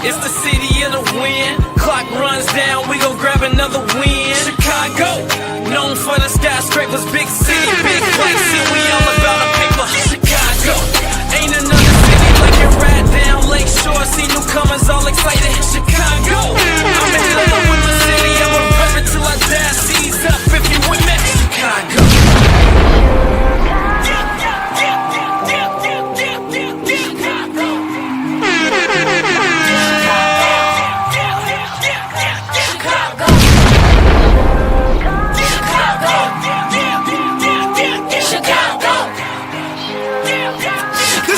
It's the city of the wind. Clock runs down, we gon' grab another win. Chicago, known for the skyscrapers, big city, big flights, and we all about the paper. Chicago, ain't another city like it right down Lakeshore. See newcomers all excited. Chicago, I'm in love with the city. I'ma rep it till I die. Seize up if you with me. Chicago.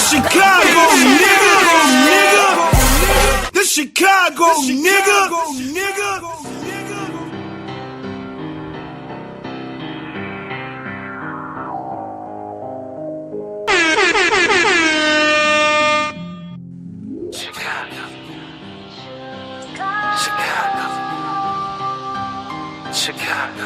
Chicago, nigga. The Chicago, nigga. Chicago.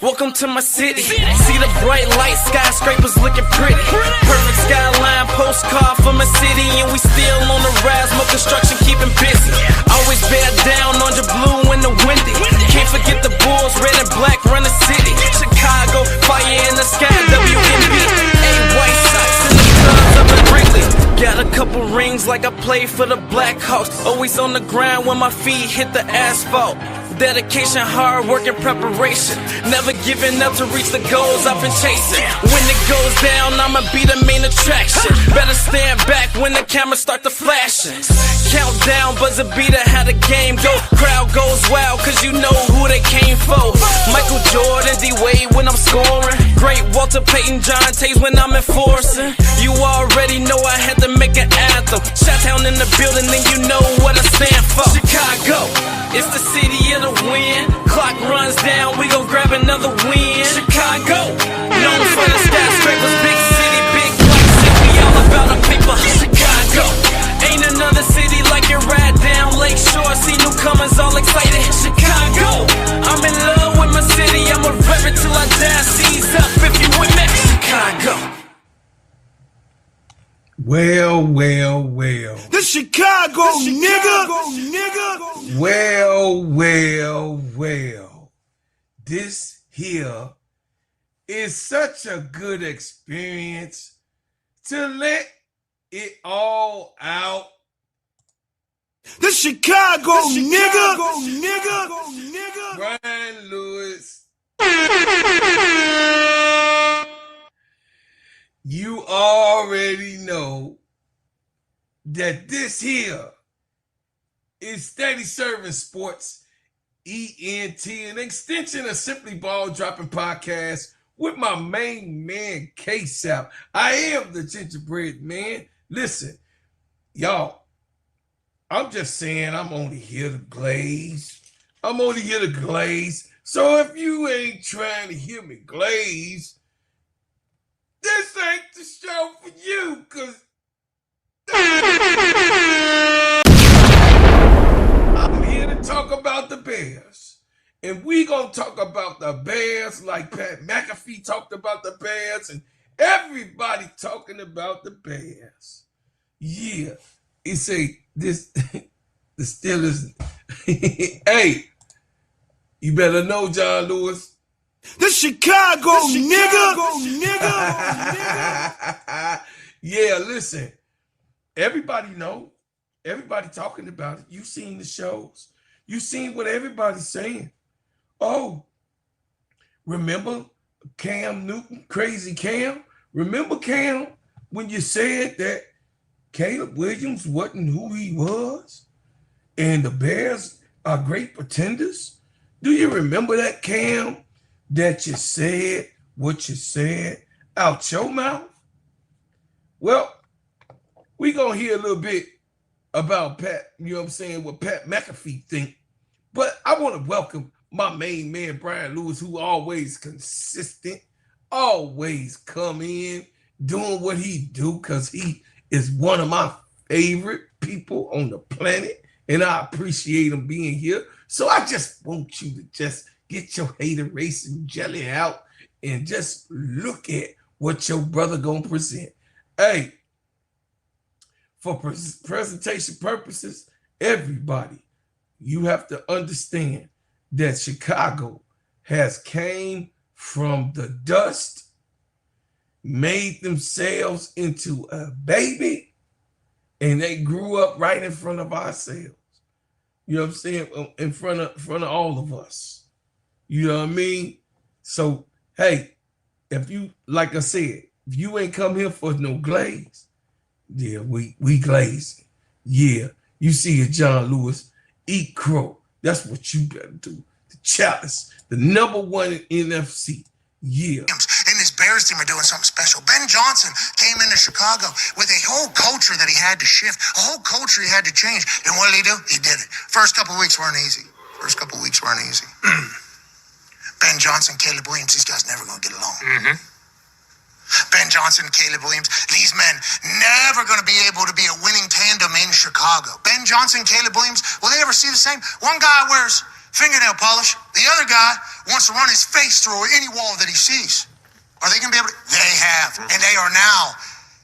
Welcome to my city. See the bright light, skyscrapers looking pretty. Perfect skyline, postcard from a city, and we still on the rise. More construction keeping busy. Always bear down on the blue and the windy. Can't forget the Bulls, red and black run the city. Chicago, fire in the sky, WNB. White Sox in the Cubs up in Wrigley. Got a couple rings like I played for the Blackhawks. Always on the ground when my feet hit the asphalt. Dedication, hard work, and preparation. Never giving up to reach the goals I've been chasing. When it goes down, I'ma be the main attraction. Better stand back when the cameras start to flashing. Countdown, buzzer beater, how the game go. Crowd goes wild, cause you know who they came for. Michael Jordan, D-Wade when I'm scoring. Great Walter Payton, John Tays when I'm enforcing. You already know I had to make an anthem. Shot-town in the building, and you know what I stand for. Chicago, it's the city of the wind. Clock runs down, we gon' grab another win. Chicago, known for the skyscrapers, big city, big flights, and we all about the paper. Chicago, ain't another city like it right down Lakeshore. See newcomers all excited. Chicago, I'm in love with my city. I'ma rep it till I die. Seize up if you with me. Chicago. Well. The Chicago, nigga. Well. This here is such a good experience to let it all out. The Chicago, nigga. Brian Lewis. You already know that this here is STEADYSERV Sports, ENT, an extension of Simply Ball Dropping Podcast with my main man, KEYSHA. I am the gingerbread man. Listen, y'all, I'm just saying I'm only here to glaze. So if you ain't trying to hear me glaze, this ain't the show for you, cause I'm here to talk about the Bears. And we gonna talk about the Bears like Pat McAfee talked about the Bears, and everybody talking about the Bears. Yeah. He say this the Steelers. Hey, you better know, John Lewis. The Chicago, nigga. Yeah, listen. Everybody know. Everybody talking about it. You seen the shows. You seen what everybody's saying. Oh, remember Cam Newton, crazy Cam? Remember Cam when you said that Caleb Williams wasn't who he was and the Bears are great pretenders? Do you remember that, Cam? That you said what you said out your mouth? Well, we gonna hear a little bit about Pat, you know what I'm saying, what Pat McAfee think. But I want to welcome my main man, Brian Lewis, who always consistent, always come in, doing what he do, because he is one of my favorite people on the planet, and I appreciate him being here. So I just want you to just get your hater racing jelly out and just look at what your brother gonna present. Hey, for presentation purposes, everybody, you have to understand that Chicago has came from the dust, made themselves into a baby, and they grew up right in front of ourselves. You know what I'm saying? In front of all of us. You know what I mean? So, hey, if you, like I said, if you ain't come here for no glaze, yeah, we glazing. Yeah, you see it, John Lewis, eat crow. That's what you better do. The Chalice, the #1 in NFC. Yeah. And this Bears team are doing something special. Ben Johnson came into Chicago with a whole culture that he had to shift, a whole culture he had to change. And what did he do? He did it. First couple weeks weren't easy. Ben Johnson, Caleb Williams, these guys never going to get along. Ben Johnson, Caleb Williams, these men never going to be able to be a winning tandem in Chicago. Ben Johnson, Caleb Williams, will they ever see the same? One guy wears fingernail polish. The other guy wants to run his face through any wall that he sees. Are they going to be able to? They have, and they are now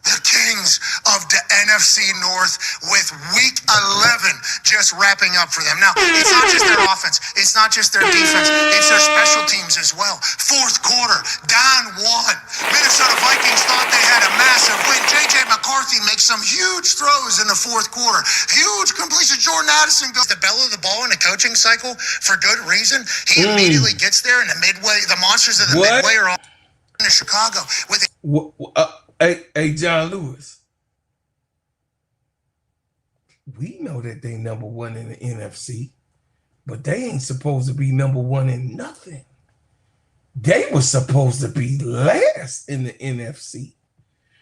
the kings of the NFC North with week 11 just wrapping up for them. Now, it's not just their offense. It's not just their defense. It's their special teams as well. Fourth quarter, down 1. Minnesota Vikings thought they had a massive win. J.J. McCarthy makes some huge throws in the fourth quarter. Huge completion. Jordan Addison goes the bell of the ball in the coaching cycle for good reason. He immediately gets there in the midway. The monsters of the midway are all in Chicago with Hey, John Lewis, we know that they #1 in the NFC, but they ain't supposed to be #1 in nothing. They were supposed to be last in the NFC.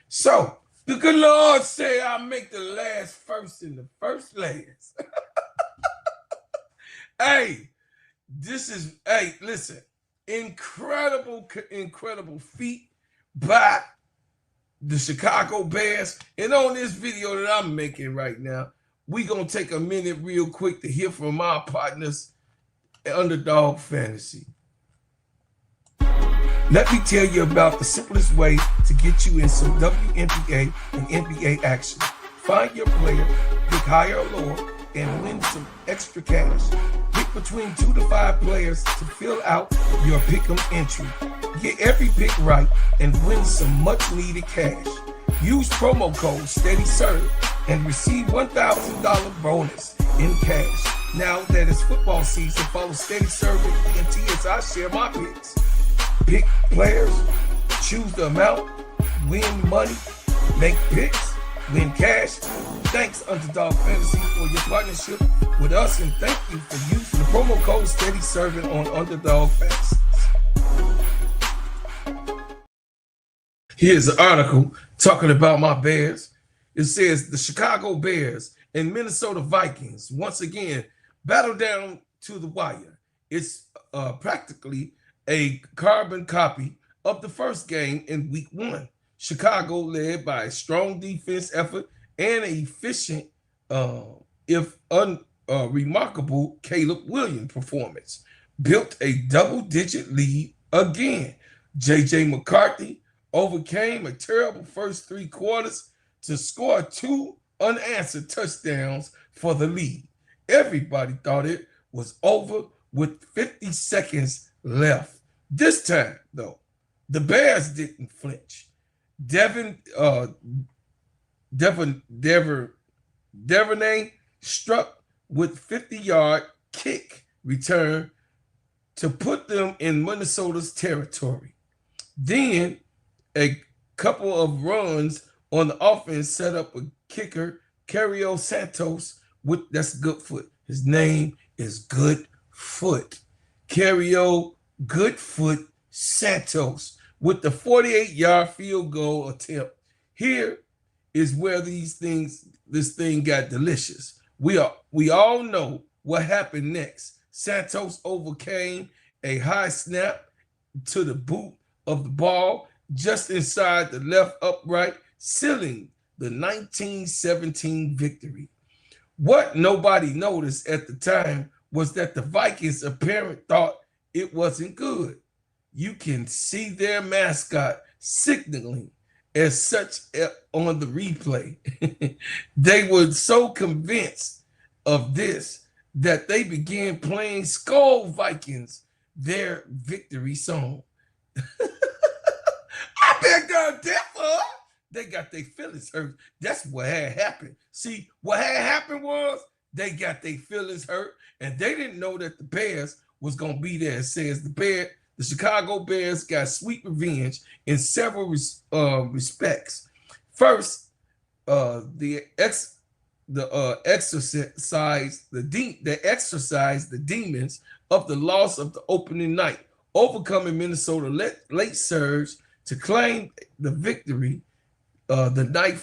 So the good Lord say I make the last first in the first last. Hey, listen, incredible feat by the Chicago Bears. And on this video that I'm making right now, we're going to take a minute real quick to hear from our partners at Underdog Fantasy. Let me tell you about the simplest way to get you in some WNBA and NBA action. Find your player, pick higher or lower, and win some extra cash. Pick between 2 to 5 players to fill out your pick'em entry. Get every pick right and win some much-needed cash. Use promo code STEADYSERV and receive $1,000 bonus in cash. Now that it's football season, follow STEADYSERV and ENT as I share my picks. Pick players, choose the amount, win money, make picks, win cash. Thanks, Underdog Fantasy, for your partnership with us, and thank you for using the promo code STEADYSERV on Underdog Fantasy. Here's an article talking about my Bears. It says the Chicago Bears and Minnesota Vikings once again battle down to the wire. It's practically a carbon copy of the first game in week 1. Chicago led by a strong defense effort and an efficient, remarkable Caleb Williams performance. Built a double-digit lead again. J.J. McCarthy overcame a terrible first 3 quarters to score 2 unanswered touchdowns for the lead. Everybody thought it was over with 50 seconds left. This time, though, the Bears didn't flinch. Duvernay struck with 50-yard kick return to put them in Minnesota's territory. Then a couple of runs on the offense set up a kicker, Cario Santos, that's Goodfoot. His name is Goodfoot. Cario Goodfoot Santos with the 48-yard field goal attempt. Here is where this thing got delicious. We all know what happened next. Santos overcame a high snap to the boot of the ball just inside the left upright, sealing the 1917 victory. What nobody noticed at the time was that the Vikings apparently thought it wasn't good. You can see their mascot signaling as such on the replay. They were so convinced of this that they began playing Skull Vikings, their victory song. I beg God differ. They got their feelings hurt. That's what had happened. See, what had happened was they got their feelings hurt, and they didn't know that the Bears was going to be there. It says the Chicago Bears got sweet revenge in several respects. First, they exorcised the demons of the loss of the opening night, overcoming Minnesota late surge to claim the victory. The night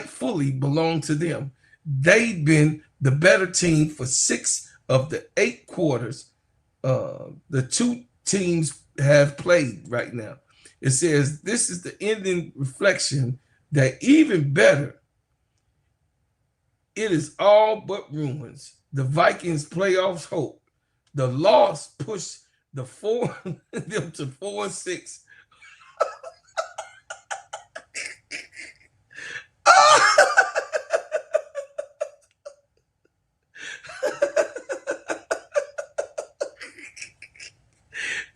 fully belonged to them. They'd been the better team for 6 of the 8 quarters the two teams have played right now. It says this is the ending reflection that even better, it is all but ruins the Vikings' playoffs hope. The loss pushed them to 4-6.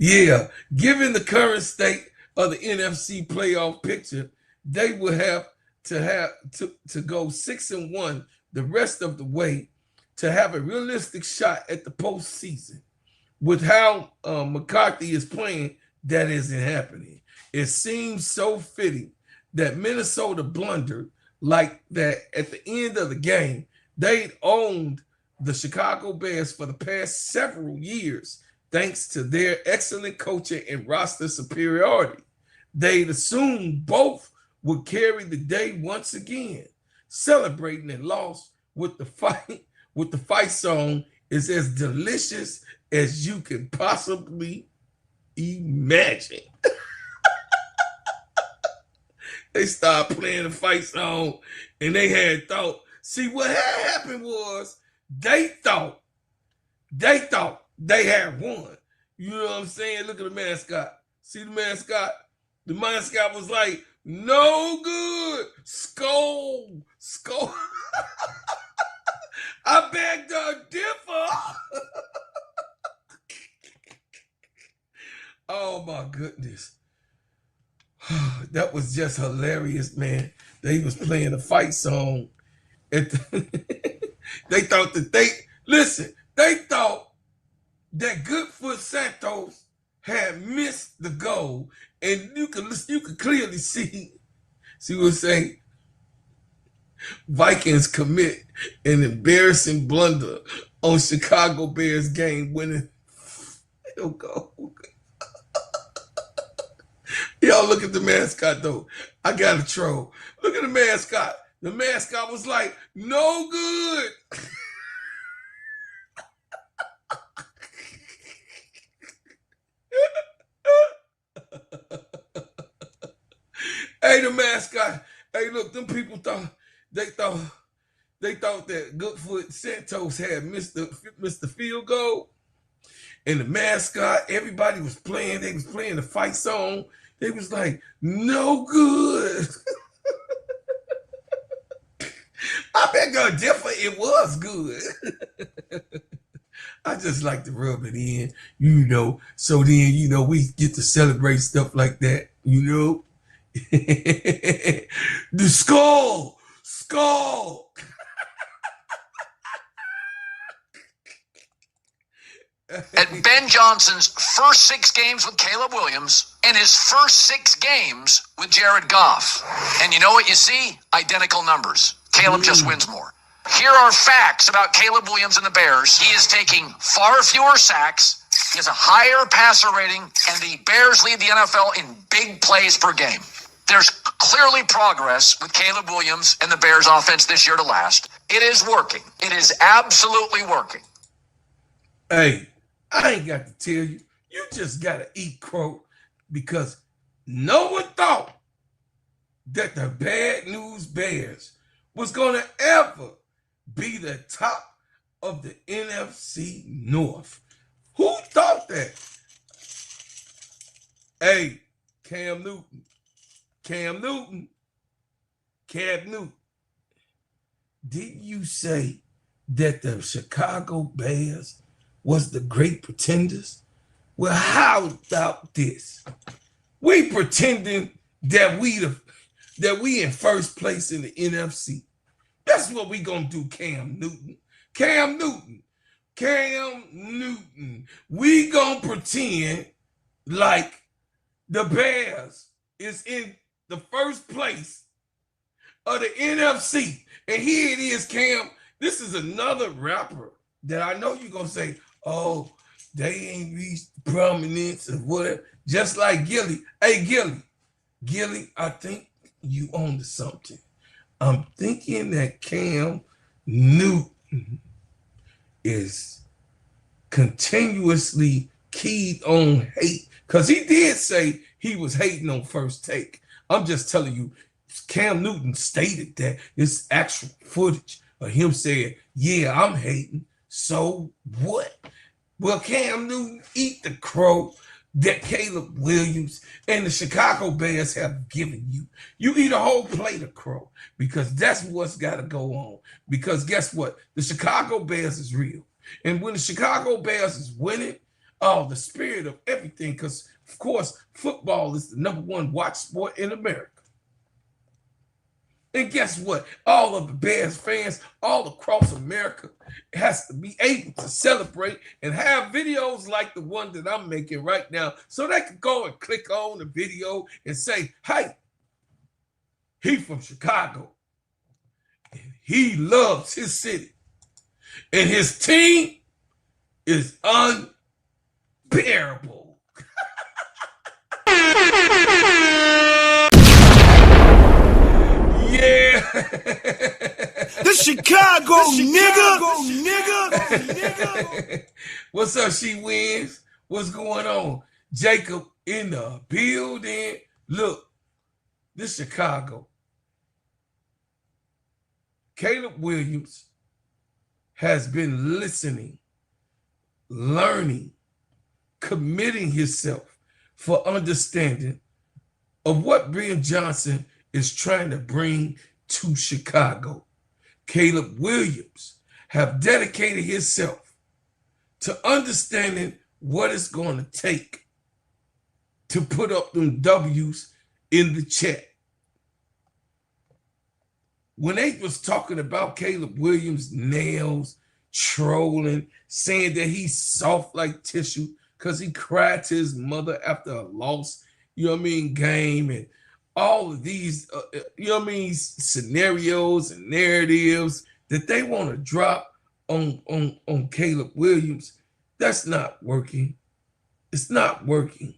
Yeah, given the current state of the NFC playoff picture, they would have to go 6-1 the rest of the way to have a realistic shot at the postseason. With how McCarthy is playing, that isn't happening. It seems so fitting that Minnesota blundered like that at the end of the game. They'd owned the Chicago Bears for the past several years, thanks to their excellent coaching and roster superiority. They'd assumed both would carry the day once again. Celebrating a loss with the fight song is as delicious as you can possibly imagine. They started playing the fight song, and they had thought. See, what had happened was they thought they had won. You know what I'm saying? Look at the mascot. See the mascot? The mascot was like, no good. Skull. I beg to differ. Oh my goodness. That was just hilarious, man. They was playing a fight song. They thought that they thought that Goodfoot Santos had missed the goal, and you could clearly see what I'm saying. Vikings commit an embarrassing blunder on Chicago Bears game winning field goal. Y'all look at the mascot though. I got a troll. Look at the mascot. The mascot was like, no good. Hey, the mascot. Hey, look, them people thought that Goodfoot Santos had missed the field goal. And the mascot, everybody was playing. They was playing the fight song. They was like, no good. I bet God differ. It was good. I just like to rub it in, you know. So then, you know, we get to celebrate stuff like that, you know. The skull. At Ben Johnson's first 6 games with Caleb Williams and his first 6 games with Jared Goff. And you know what you see? Identical numbers. Caleb just wins more. Here are facts about Caleb Williams and the Bears. He is taking far fewer sacks. He has a higher passer rating, and the Bears lead the NFL in big plays per game. There's clearly progress with Caleb Williams and the Bears offense this year to last. It is working. It is absolutely working. Hey, I ain't got to tell you. You just got to eat crow, because no one thought that the Bad News Bears was going to ever be the top of the NFC North. Who thought that? Hey, Cam Newton. Didn't you say that the Chicago Bears was the great pretenders? Well, how about this? We pretending that we in first place in the NFC. That's what we gonna do, Cam Newton. We gonna pretend like the Bears is in the first place of the NFC. And here it is, Cam. This is another rapper that I know you're gonna say, oh, they ain't reached prominence or whatever. Just like Gilly. Hey, Gilly, I think you own to something. I'm thinking that Cam Newton is continuously keyed on hate, because he did say he was hating on First Take. I'm just telling you, Cam Newton stated that. It's actual footage of him saying, yeah, I'm hating. So what? Well, Cam Newton, eat the crow that Caleb Williams and the Chicago Bears have given you. You eat a whole plate of crow, because that's what's got to go on. Because guess what? The Chicago Bears is real. And when the Chicago Bears is winning, oh, the spirit of everything, because, of course, football is the #1 watch sport in America. And guess what? All of the Bears fans all across America has to be able to celebrate and have videos like the one that I'm making right now, so they can go and click on the video and say, hey, he from Chicago and he loves his city and his team is unbearable. Yeah. The Chicago nigga. What's up, She Wins? What's going on? Jacob in the building. Look, this Chicago. Caleb Williams has been listening, learning, committing himself for understanding of what Ben Johnson is trying to bring to Chicago. Caleb Williams have dedicated himself to understanding what it's going to take to put up them W's in the chat. When they was talking about Caleb Williams' nails, trolling, saying that he's soft like tissue because he cried to his mother after a loss, game, and all of these, scenarios and narratives that they want to drop on Caleb Williams, that's not working. It's not working.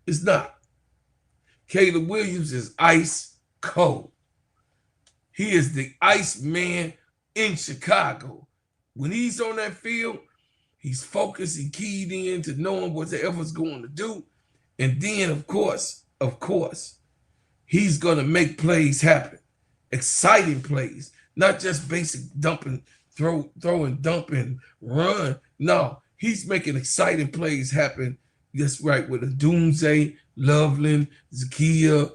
It's not. Caleb Williams is ice cold. He is the ice man in Chicago. When he's on that field, he's focused and keyed in to knowing whatever's going to do. And then, of course, he's going to make plays happen. Exciting plays. Not just basic dumping, throw and dump and run. No, he's making exciting plays happen. That's right, with a Doomsday, Loveland, Zakia,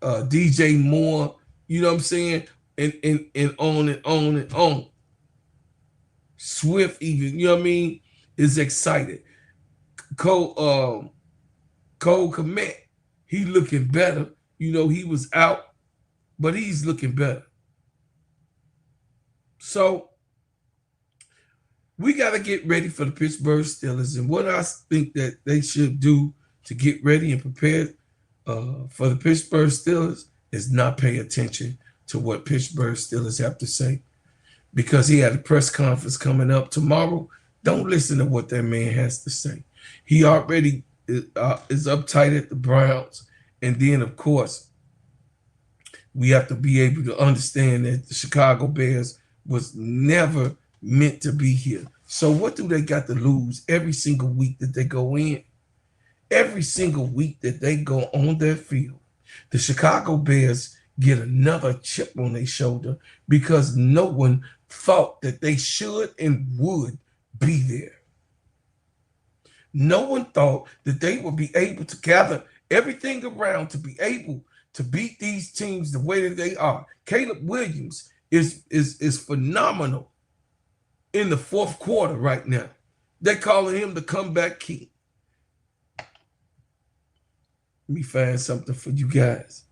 DJ Moore, you know what I'm saying? And on and on and on. Swift even, you know what I mean, is excited. Cole Kmet, he looking better. He was out, but he's looking better. So we got to get ready for the Pittsburgh Steelers. And what I think that they should do to get ready and prepared for the Pittsburgh Steelers is not pay attention to what Pittsburgh Steelers have to say, because he had a press conference coming up tomorrow. Don't listen to what that man has to say. He already is uptight at the Browns. And then, of course, we have to be able to understand that the Chicago Bears was never meant to be here. So what do they got to lose every single week that they go in? Every single week that they go on their field, the Chicago Bears get another chip on their shoulder because no one thought that they should and would be there. No one thought that they would be able to gather everything around to be able to beat these teams the way that they are. Caleb Williams is phenomenal in the fourth quarter right now. They're calling him the comeback king. Let me find something for you guys.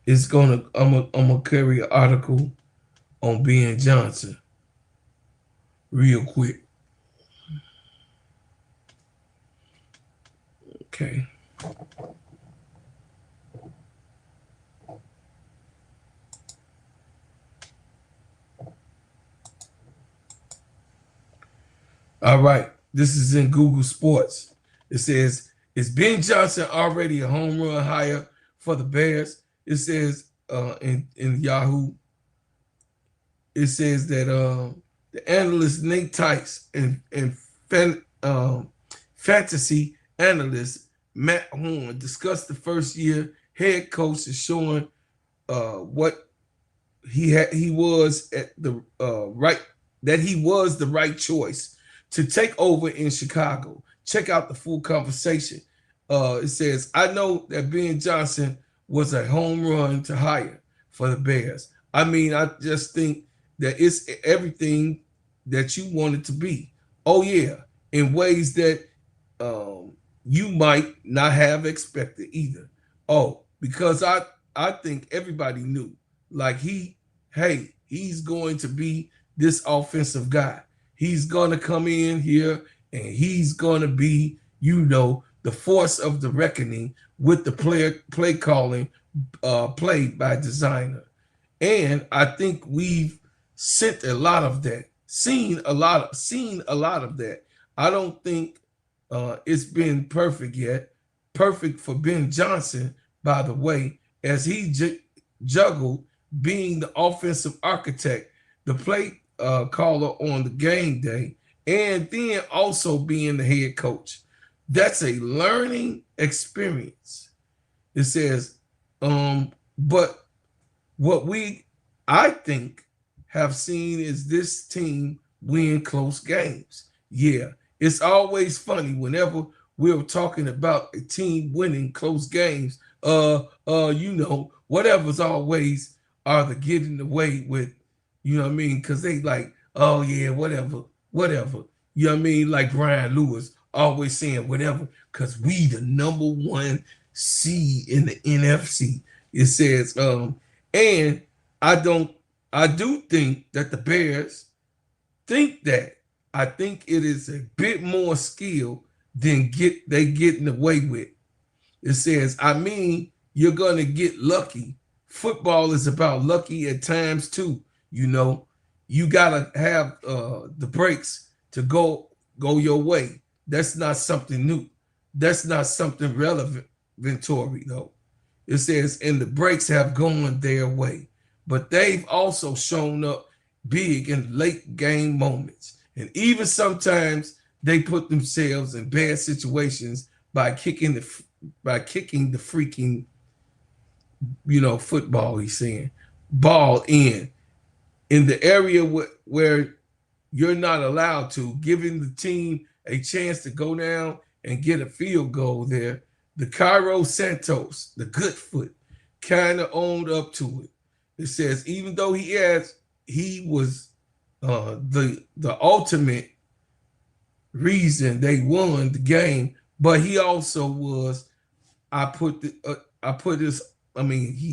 I'm gonna carry an article on Ben Johnson real quick. Okay. All right. This is in Google Sports. It says, is Ben Johnson already a home run hire for the Bears? It says in Yahoo, it says that the analyst Nate Tice and fantasy analyst Matt Horn discussed the first year head coach is showing what he was at the right choice to take over in Chicago. Check out the full conversation. It says, I know that Ben Johnson was a home run to hire for the Bears. I mean, I just think that it's everything that you want it to be. Oh, yeah, in ways that you might not have expected either. Oh, because I think everybody knew, like he's going to be this offensive guy. He's going to come in here and he's going to be, the force of the reckoning with the play calling played by designer. And I think we've seen a lot of that. I don't think it's been perfect yet. Perfect for Ben Johnson, by the way, as he juggled being the offensive architect, the play caller on the game day, and then also being the head coach. That's a learning experience. It says, but what I think have seen is this team win close games. Yeah, it's always funny whenever we're talking about a team winning close games. Whatever's always are the getting away with, because they like, oh yeah, whatever. You know what I mean? Like Brian Lewis always saying whatever, because we the number one seed in the NFC. It says, and I do think that the Bears think that. I think it is a bit more skill than they getting away with. It says, I mean, you're gonna get lucky. Football is about lucky at times too. You gotta have the breaks to go your way. That's not something new. That's not something relevant, Ventori, though. It says, and the breaks have gone their way, but they've also shown up big in late game moments. And even sometimes they put themselves in bad situations by kicking the freaking, football, he's saying, ball in the area where you're not allowed to, giving the team a chance to go down and get a field goal there. The Cairo Santos, the good foot, kind of owned up to it. It says, even though he was the ultimate reason they won the game, but he also was, he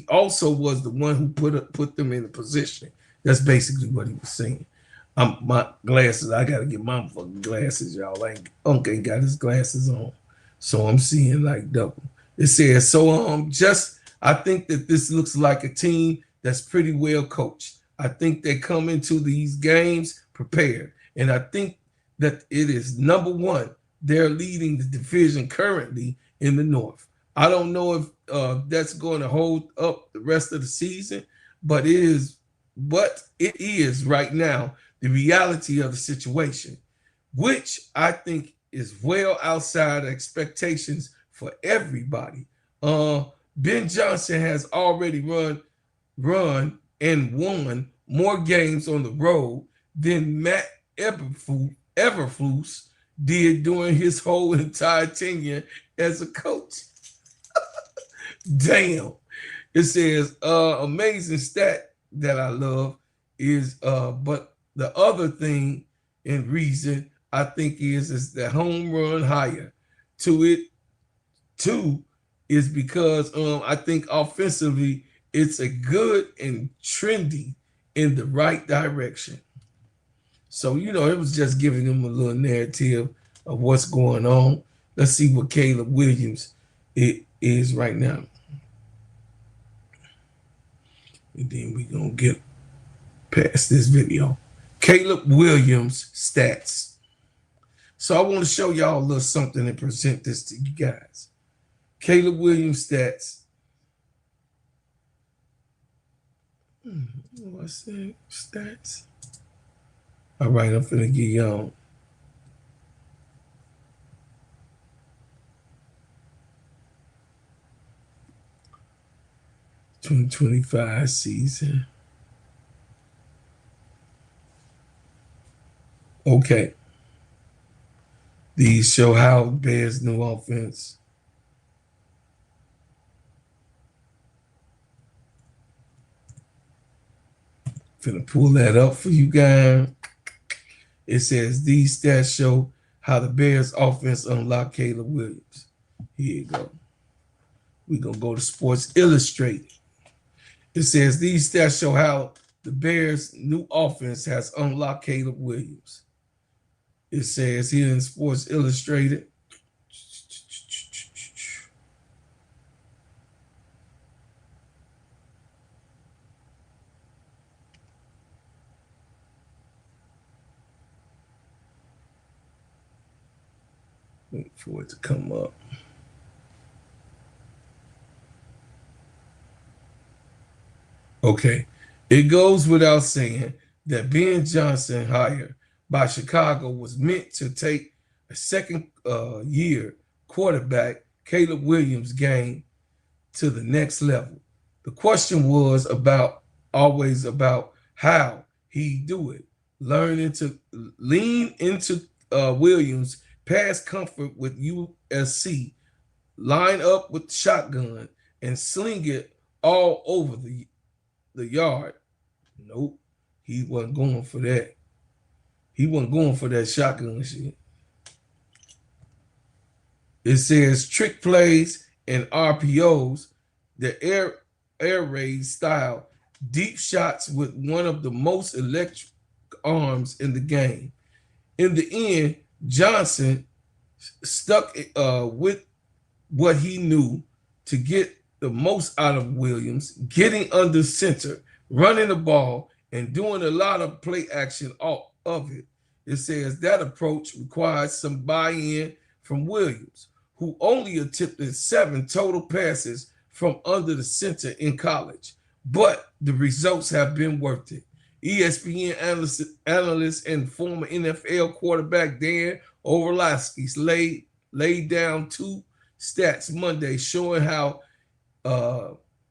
also was the one who put them in a position. That's basically what he was saying. My glasses, I gotta get my fucking glasses, y'all. Uncle ain't got his glasses on, so I'm seeing like double. It says, I think that this looks like a team that's pretty well coached. I think they come into these games prepared, and I think that it is number one. They're leading the division currently in the North. I don't know if that's going to hold up the rest of the season, but it is what it is right now. The reality of the situation, which I think is well outside expectations for everybody. Ben Johnson has already run and won more games on the road than Matt Eberflus did during his whole entire tenure as a coach. Damn. It says, amazing stat that I love is, but the other thing and reason I think is the home run higher to it too is because I think offensively it's a good and trendy in the right direction. So, you know, it was just giving them a little narrative of what's going on. Let's see what Caleb Williams is right now. And then we're going to get past this video. Caleb Williams stats. So I want to show y'all a little something and present this to you guys. Caleb Williams stats. What's that? Stats. All right, I'm finna get y'all. '25 season. Okay. These show how Bears' new offense. Finna pull that up for you guys. It says these stats show how the Bears' offense unlocked Caleb Williams. Here you go. We're gonna go to Sports Illustrated. It says these stats show how the Bears' new offense has unlocked Caleb Williams. It says here in Sports Illustrated. Wait for it to come up. Okay. It goes without saying that Ben Johnson hire by Chicago was meant to take a second year quarterback, Caleb Williams' game to the next level. The question was always about how he do it. Lean into Williams' past comfort with USC, line up with the shotgun and sling it all over the yard. Nope, he wasn't going for that. He wasn't going for that shotgun shit. It says trick plays and RPOs, the air raid style, deep shots with one of the most electric arms in the game. In the end, Johnson stuck with what he knew to get the most out of Williams, getting under center, running the ball, and doing a lot of play action of it. It says that approach requires some buy-in from Williams, who only attempted 7 total passes from under the center in college. But the results have been worth it. ESPN analyst and former NFL quarterback Dan Orlovsky laid down 2 stats Monday showing how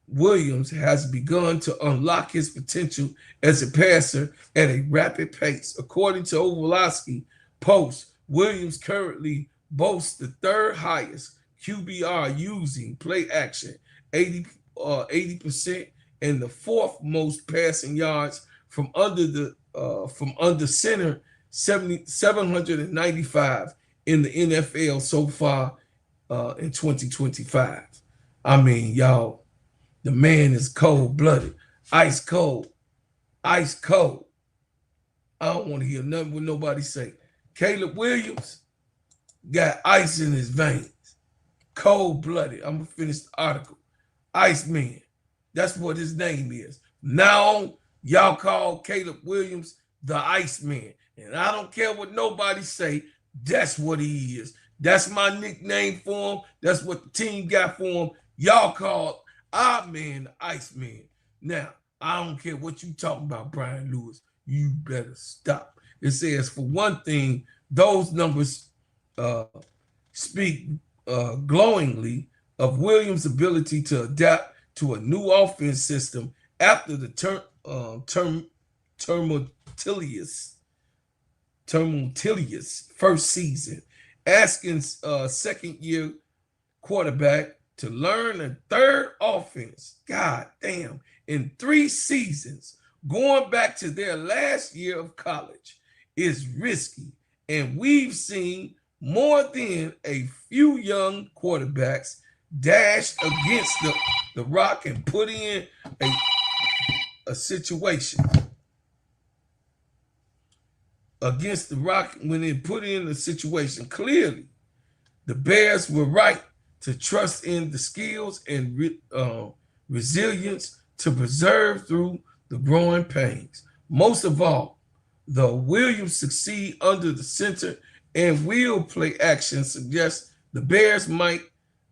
Williams has begun to unlock his potential as a passer at a rapid pace. According to Orlovsky post, Williams currently boasts the 3rd highest QBR using play action, 80%, and the 4th most passing yards from under center, 795 in the NFL so far in 2025. I mean, y'all, the man is cold-blooded, ice cold, ice cold. I don't want to hear nothing what nobody say. Caleb Williams got ice in his veins, cold-blooded. I'm gonna finish the article. Iceman, that's what his name is. Now y'all call Caleb Williams the Iceman, and I don't care what nobody say. That's what he is. That's my nickname for him. That's what the team got for him. Y'all call our man the Iceman. Now, I don't care what you talking about, Brian Lewis. You better stop. It says, for one thing, those numbers speak glowingly of Williams' ability to adapt to a new offense system after the tumultuous first season, asking second-year quarterback to learn a third offense. God damn, in 3 seasons, going back to their last year of college is risky, and we've seen more than a few young quarterbacks dash against the rock and put in a situation against the rock when they put in a situation. Clearly, the Bears were right to trust in the skills and resilience to persevere through the growing pains. Most of all, the Williams succeed under the center and will play action suggests the Bears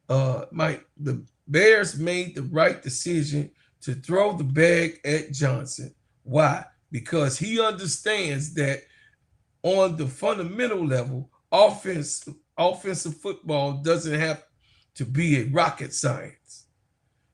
the Bears made the right decision to throw the bag at Johnson. Why? Because he understands that on the fundamental level, offensive football doesn't have to be a rocket science.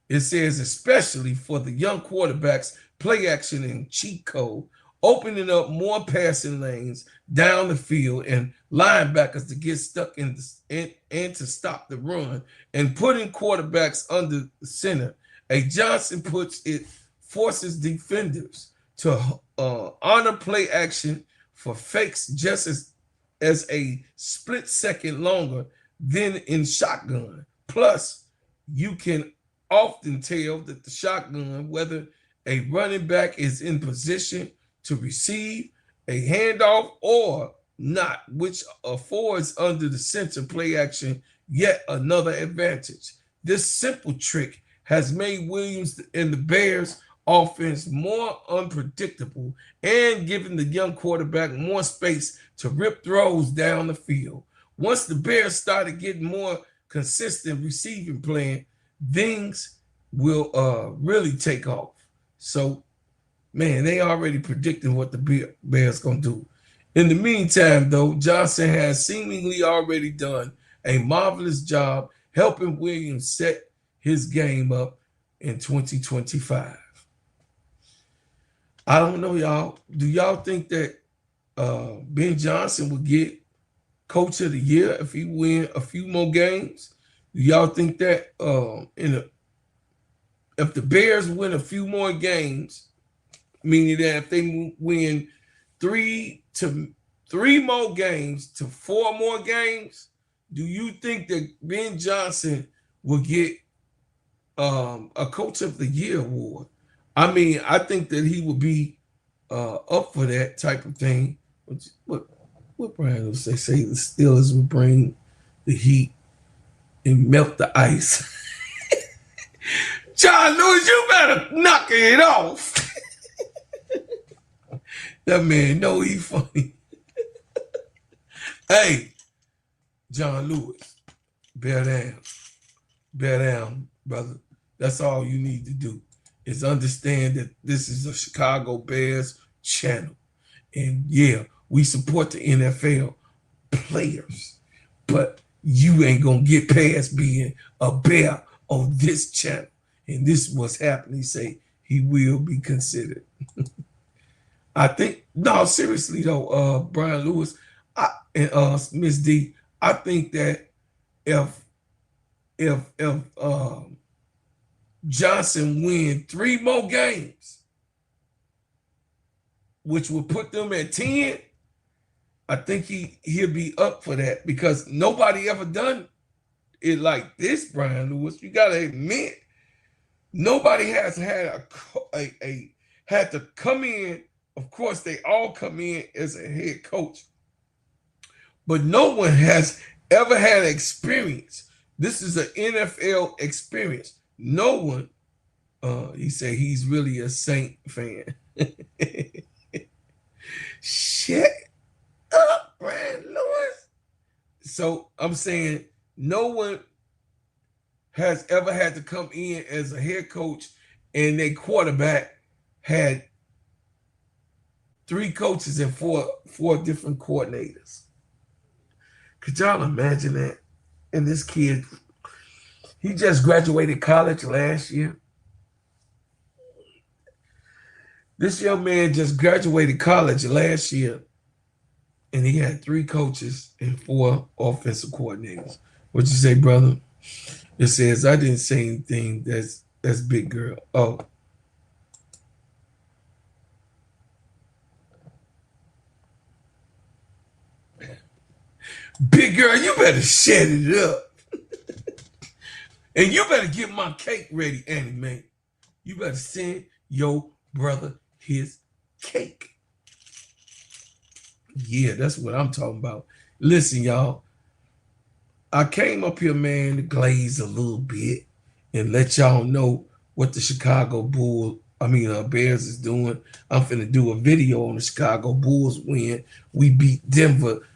It says especially for the young quarterbacks, play action and cheat code, opening up more passing lanes down the field and linebackers to get stuck and to stop the run, and putting quarterbacks under the center. A Johnson forces defenders to honor play action for fakes just as a split second longer than in shotgun. Plus, you can often tell that the shotgun, whether a running back is in position to receive a handoff or not, which affords under the center play action yet another advantage. This simple trick has made Williams and the Bears offense more unpredictable and given the young quarterback more space to rip throws down the field. Once the Bears started getting more consistent receiving plan, things will really take off. So, man, they already predicting what the Bears going to do. In the meantime, though, Johnson has seemingly already done a marvelous job helping Williams set his game up in 2025. I don't know, y'all. Do y'all think that Ben Johnson will get Coach of the Year if he win a few more games? Do y'all think that if the Bears win a few more games, meaning that if they win 3 more games to 4 more games, do you think that Ben Johnson will get a Coach of the Year award? I mean, I think that he would be up for that type of thing. What Brian will say the Steelers will bring the heat and melt the ice. John Lewis, you better knock it off. That man know he funny. Hey, John Lewis, bear down, brother. That's all you need to do is understand that this is a Chicago Bears channel. And yeah, we support the NFL players, but you ain't gonna get past being a Bear on this channel. And this is what's happening. He say he will be considered. I think, no, seriously though, Brian Lewis and Miss D, I think that if Johnson win 3 more games, which will put them at 10, I think he'll be up for that because nobody ever done it like this, Brian Lewis. You gotta admit, nobody has had had to come in. Of course, they all come in as a head coach, but no one has ever had experience. This is an NFL experience. No one, he said he's really a Saint fan. Shut up, Brian Lewis. So I'm saying no one has ever had to come in as a head coach and their quarterback had 3 coaches and four different coordinators. Could y'all imagine that? And this kid, he just graduated college last year. This young man just graduated college last year, and he had 3 coaches and 4 offensive coordinators. What you say, brother? It says, I didn't say anything. That's big girl. Oh. Big girl, you better shut it up. And you better get my cake ready, Annie Mae. You better send your brother his cake. Yeah, that's what I'm talking about. Listen, y'all. I came up here, man, to glaze a little bit and let y'all know what the Chicago Bears is doing. I'm finna do a video on the Chicago Bulls win. We beat Denver,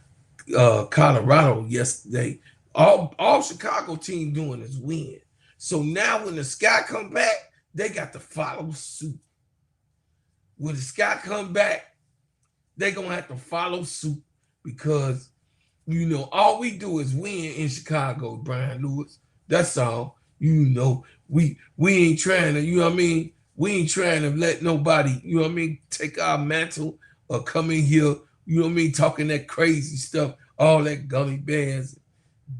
Colorado yesterday. All Chicago team doing is win. So now when the Sky come back, they got to follow suit. When the Sky come back, they gonna have to follow suit because, you know, all we do is win in Chicago, Brian Lewis. That's all. You know, we ain't trying to, you know what I mean? We ain't trying to let nobody, you know what I mean, take our mantle or come in here, you know what I mean, talking that crazy stuff, all that gummy bears,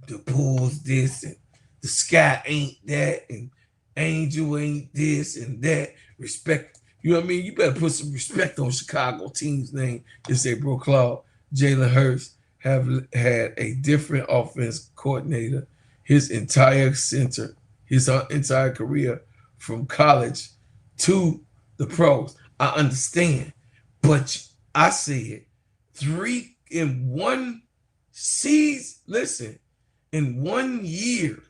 the Bulls this, and the Sky ain't that, and Angel ain't this and that. Respect, you know what I mean? You better put some respect on Chicago team's name and say, bro, Claude, Jalen Hurts have had a different offense coordinator his entire career from college to the pros. I understand, but I said 3 in 1 season. Listen, in 1 year,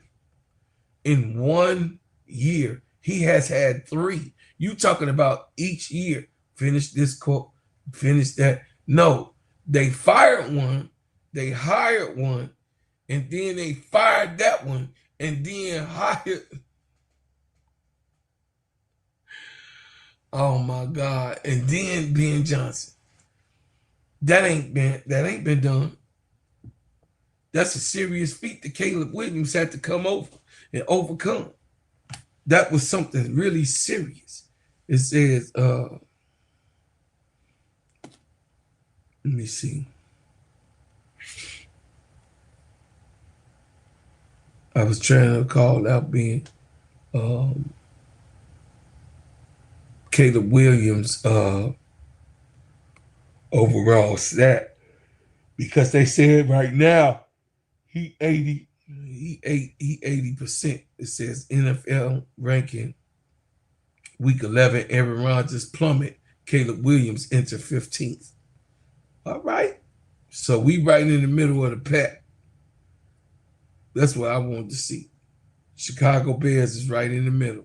he has had 3. You talking about each year? Finish this quote, finish that. No, they fired one, they hired one, and then they fired that one, and then hired. Oh my God! And then Ben Johnson. That ain't been done. That's a serious feat that Caleb Williams had to come over and overcome. That was something really serious. It says, let me see. I was trying to call out being Caleb Williams overall stat, because they said right now he 80%. It says NFL ranking week 11, Aaron Rodgers plummet, Caleb Williams enter 15th. All right. So we right in the middle of the pack. That's what I wanted to see. Chicago Bears is right in the middle.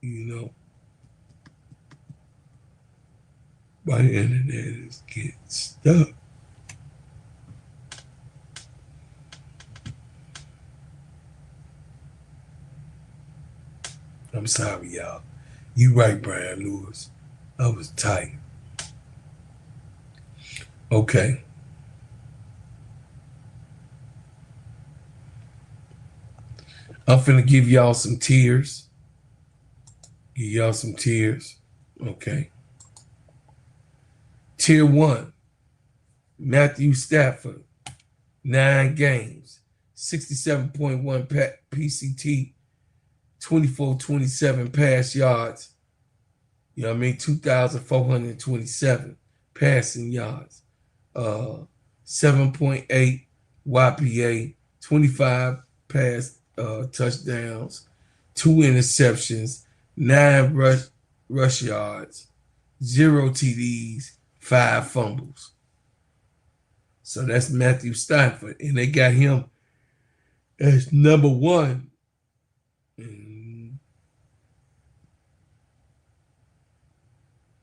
You know. My internet is getting stuck. I'm sorry, y'all. You right, Brian Lewis. I was tight. Okay. I'm finna give y'all some tears. Give y'all some tears. Okay. Tier 1. Matthew Stafford. 9 games. 67.1 PCT. 24-27 pass yards. You know what I mean? 2,427 passing yards. 7.8 YPA. 25 pass touchdowns. 2 interceptions. 9 rush yards. 0 TDs. 5 fumbles. So that's Matthew Stafford. And they got him as number 1.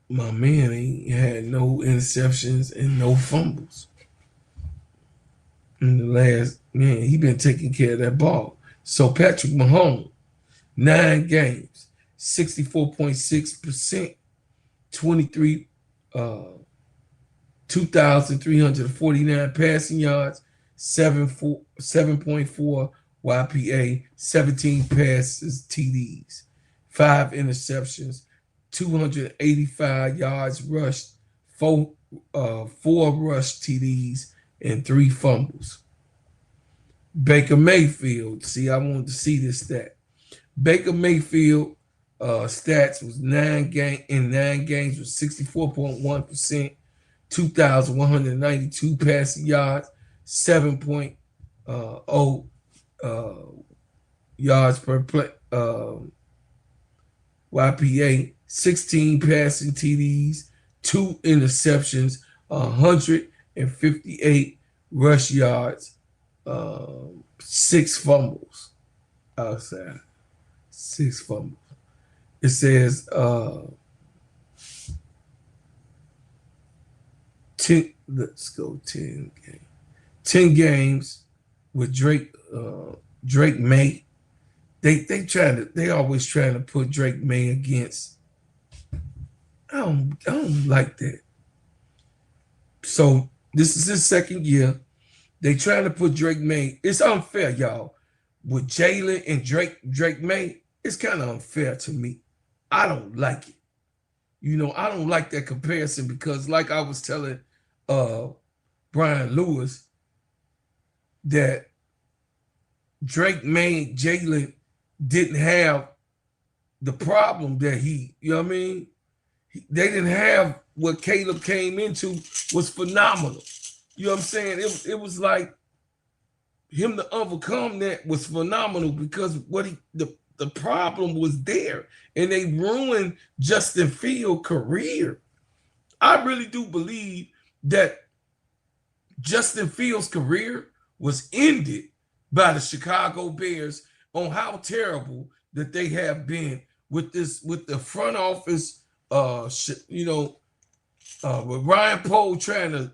My man ain't had no interceptions and no fumbles. In the last, man, he been taking care of that ball. So Patrick Mahomes, 9 games, 64.6%, 2,349 passing yards, 7.4 YPA, 17 passes, TDs, 5 interceptions, 285 yards rushed, four rush TDs, and 3 fumbles. Baker Mayfield, see, I wanted to see this stat. Baker Mayfield stats was 9 games with 64.1%, 2,192 passing yards, 7.0 yards per play, YPA, 16 passing TDs, 2 interceptions, 158 rush yards, 6 fumbles outside. 6 fumbles. It says 10. Let's go 10 games. 10 games with Drake May. They always trying to put Drake May against. I don't like that. So this is his second year. They trying to put Drake May. It's unfair, y'all. With Jalen and Drake May, it's kind of unfair to me. I don't like it. You know, I don't like that comparison because, like I was telling Brian Lewis, that Drake May, Jalen didn't have the problem that you know what I mean? They didn't have what Caleb came into was phenomenal. You know what I'm saying? It was like him to overcome that was phenomenal because the problem was there, and they ruined Justin Fields' career. I really do believe that Justin Fields' career was ended by the Chicago Bears on how terrible that they have been with the front office, with Ryan Pohl trying to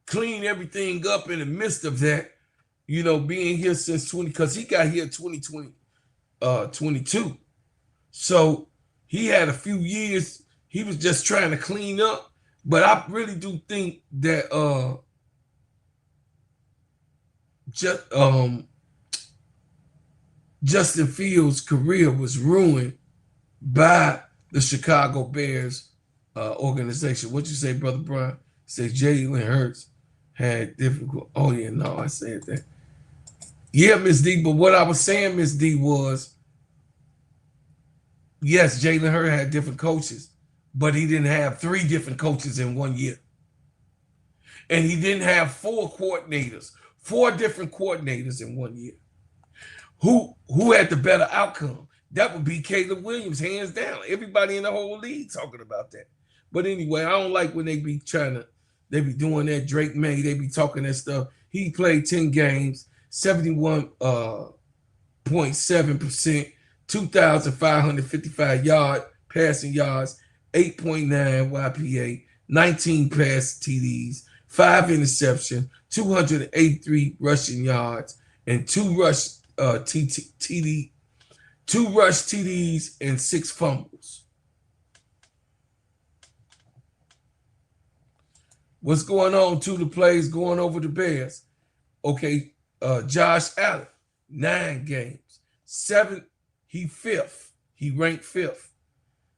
clean everything up in the midst of that, being here since because he got here 2022. So he had a few years, he was just trying to clean up. But I really do think that Justin Fields' career was ruined by the Chicago Bears organization. What you say, Brother Brian? Say Jalen Hurts had difficult. Oh yeah, no, I said that. Yeah, Miss D. But what I was saying, Miss D, was yes, Jalen Hurts had different coaches, but he didn't have 3 different coaches in 1 year, and he didn't have 4 different coordinators in 1 year. Who had the better outcome? That would be Caleb Williams, hands down. Everybody in the whole league talking about that. But anyway, I don't like when they be doing that. Drake May, they be talking that stuff. He played 10 games, 71.7%, 2,555 passing yards, 8.9 YPA, 19 pass TDs, 5 interceptions, 283 rushing yards, and 2 rush TDs and 6 fumbles. What's going on? The plays going over the Bears. Okay, Josh Allen, 9 games, 7. He 5th. He ranked 5th.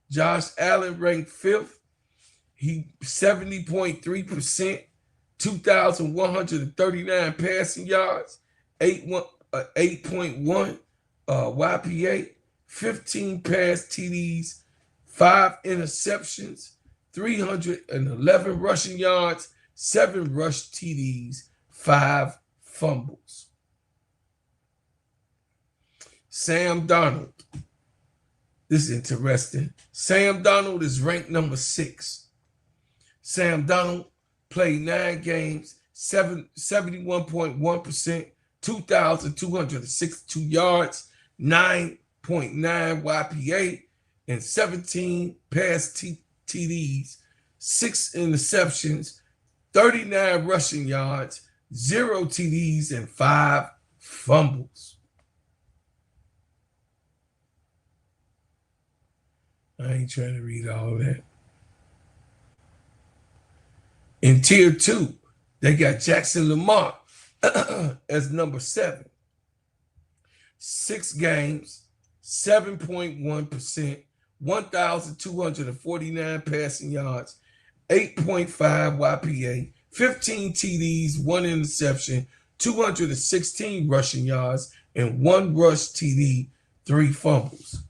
Josh Allen ranked 5th. He 70.3%, 2,139 passing yards, 8.1 YPA, 15 pass TDs, 5 interceptions, 311 rushing yards, 7 rush TDs, 5 fumbles. Sam Darnold. This is interesting. Sam Darnold is ranked number 6. Sam Darnold played 9 games, 71.1%, 2,262 yards, 9.9 YPA, and 17 pass TDs, 6 interceptions, 39 rushing yards, 0 TDs, and 5 fumbles. I ain't trying to read all that. In tier 2, they got Jackson Lamar as number 7. 6 games, 7.1%, 1,249 passing yards, 8.5 YPA, 15 TDs, 1 interception, 216 rushing yards, and 1 rush TD, 3 fumbles.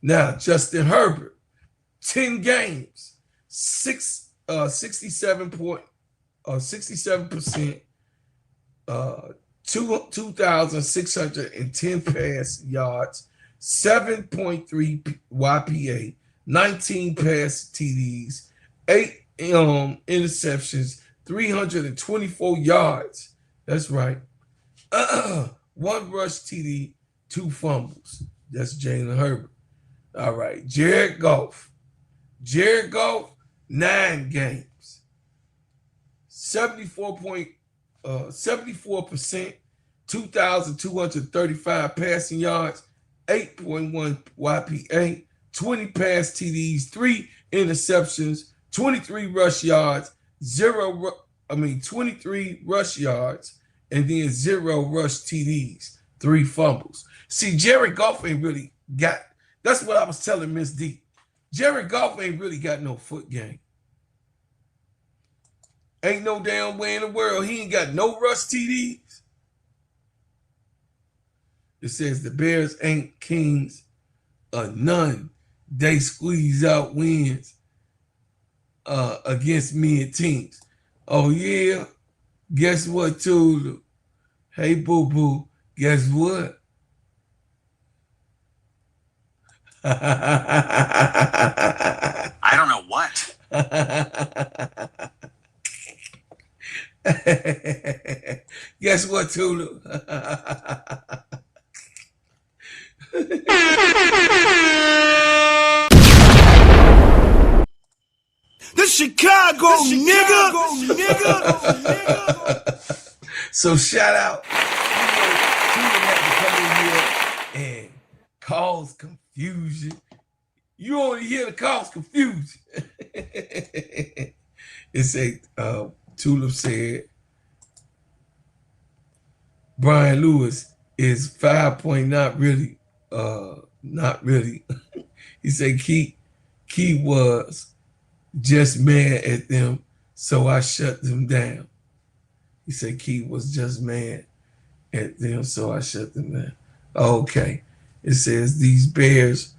Now, Justin Herbert, 10 games, 67%, 2,610 pass yards, 7.3 YPA, 19 pass TDs, 8 interceptions, 324 yards. That's right. 1 rush TD, 2 fumbles. That's Jalen Herbert. All right. Jared Goff. 9 games. 74%, 2,235 passing yards, 8.1 YPA, 20 pass TDs, 3 interceptions, 23 rush yards, 23 rush yards, and then 0 rush TDs, 3 fumbles. See, Jared Goff ain't really got, that's what I was telling Miss D. Jared Goff ain't really got no foot game. Ain't no damn way in the world. He ain't got no rush TDs. It says the Bears ain't kings of none. They squeeze out wins against mid teams. Oh, yeah. Guess what, Tulu? Hey, boo-boo. Guess what? I don't know what. Guess what, Tulu? The Chicago nigga. So shout out. Tulu had to come in here and cause confusion. You only hear the cause confusion. It said, Tulip said, Brian Lewis is 5 point, not really. He said Key was just mad at them, so I shut them down. He said Key was just mad at them, so I shut them down. Okay. It says these Bears,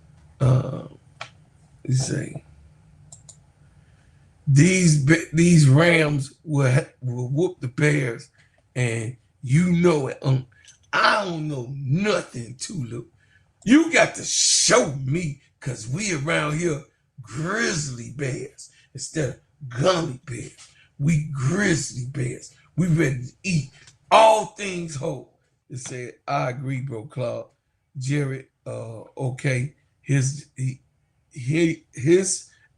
these Rams will whoop the Bears, and you know it. I don't know nothing, Tulip. You got to show me, because we around here grizzly bears instead of gummy bears. We grizzly bears. We ready to eat all things whole. It said, I agree, bro, Claude. Jared, okay. His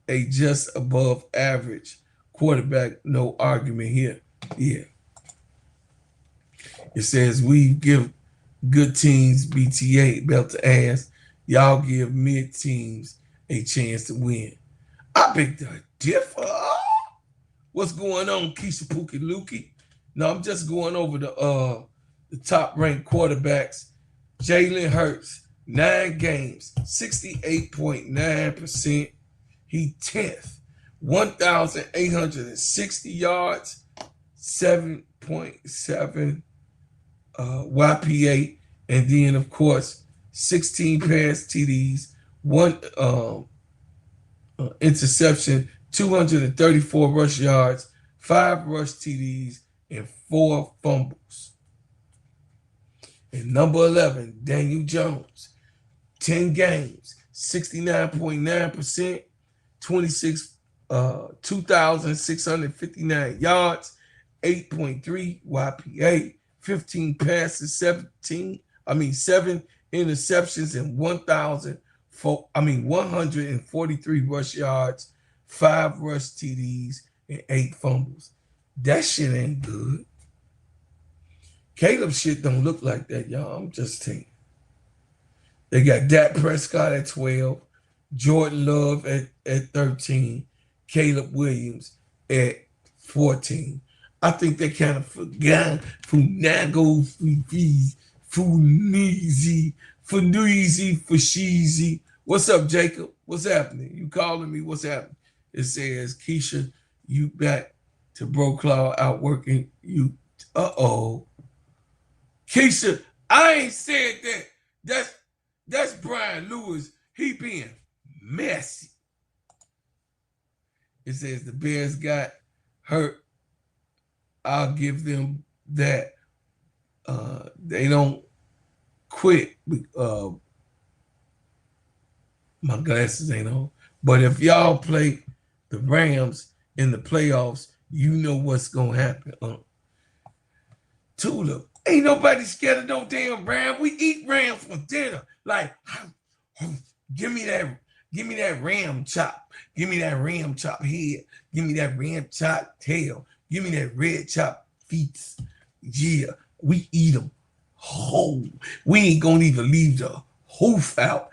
a just above average quarterback, no argument here. Yeah. It says we give good teams BTA belt to ass. Y'all give mid teams a chance to win. I beg to differ. What's going on, Keisha Pookie Lukey? No, I'm just going over the top ranked quarterbacks. Jalen Hurts, 9 games, 68.9%. He 10th, 1,860 yards, 7.7 YPA, and then of course 16 pass TDs, 1 interception, 234 rush yards, 5 rush TDs, and 4 fumbles. And number 11, Daniel Jones, 10 games, 69.9%, 2,659 yards, 8.3 YPA, 15 passes, 7 interceptions, and 143 rush yards, 5 rush TDs, and 8 fumbles. That shit ain't good. Caleb shit don't look like that, y'all. I'm just saying. They got Dak Prescott at 12, Jordan Love at 13, Caleb Williams at 14. I think they kind of forgot Funago, Funeezy, Fasheezy, What's up, Jacob? What's happening? You calling me? What's happening? It says, Keysha, you back to Bro Claude out working you. Uh-oh. Keysha, I ain't said that. That's Brian Lewis. He being messy. It says the Bears got hurt. I'll give them that. They don't quit. My glasses ain't on. But if y'all play the Rams in the playoffs, you know what's going to happen. Tula, ain't nobody scared of no damn ram. We eat ram for dinner. Like, give me that ram chop. Give me that ram chop head. Give me that ram chop tail. Give me that red chop feet. Yeah, we eat them whole. We ain't gonna even leave the hoof out.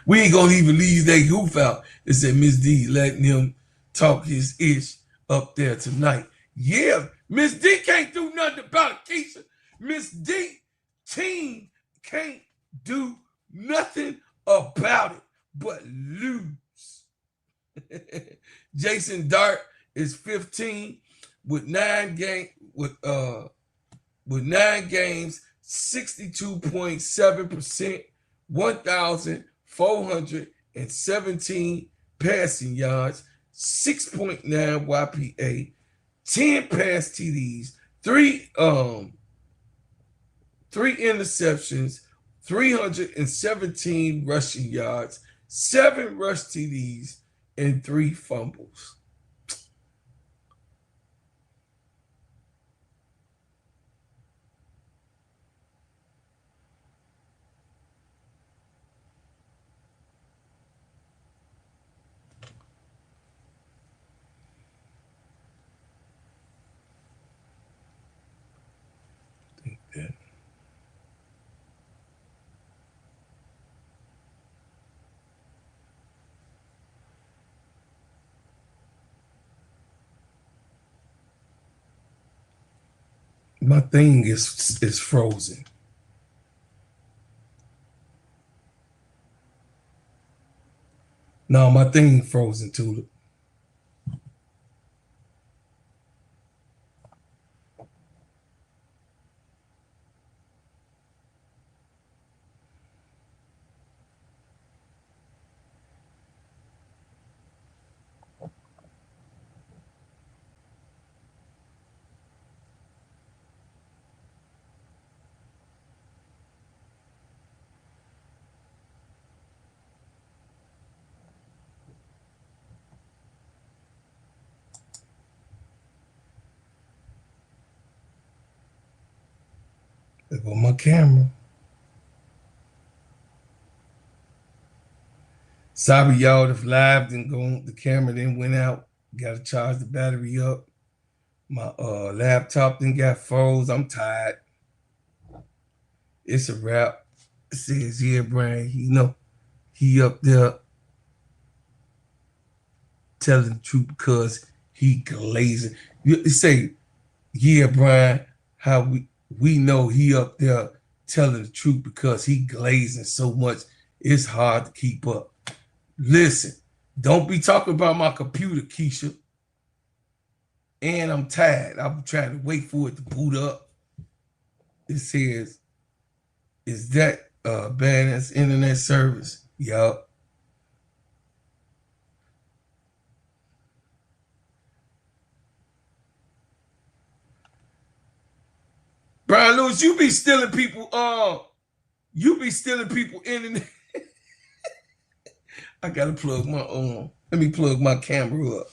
We ain't gonna even leave that hoof out. It said Miss D letting him talk his ish up there tonight. Yeah, Miss D can't do nothing about it, Keysha. Miss D team can't do nothing about it but lose. Jason Dart is 15 with 9 games, 62.7%, 1,417 passing yards, 6.9 YPA, 10 pass TDs, 3 interceptions, 317 rushing yards, 7 rush TDs, and 3 fumbles. My thing is frozen. No, my thing frozen too. There go my camera. Sorry, y'all, if live didn't go, the camera then went out. Got to charge the battery up. My laptop then got froze. I'm tired. It's a wrap. It says here, Brian, he up there telling the truth because he glazing. You say, yeah, Brian, how we know he up there telling the truth because he glazing so much, it's hard to keep up. Listen, don't be talking about my computer, Keysha. And I'm tired. I'm trying to wait for it to boot up. It says, is that badass internet service? Yup. Brian Lewis, you be stealing people internet. I gotta plug my let me plug my camera up.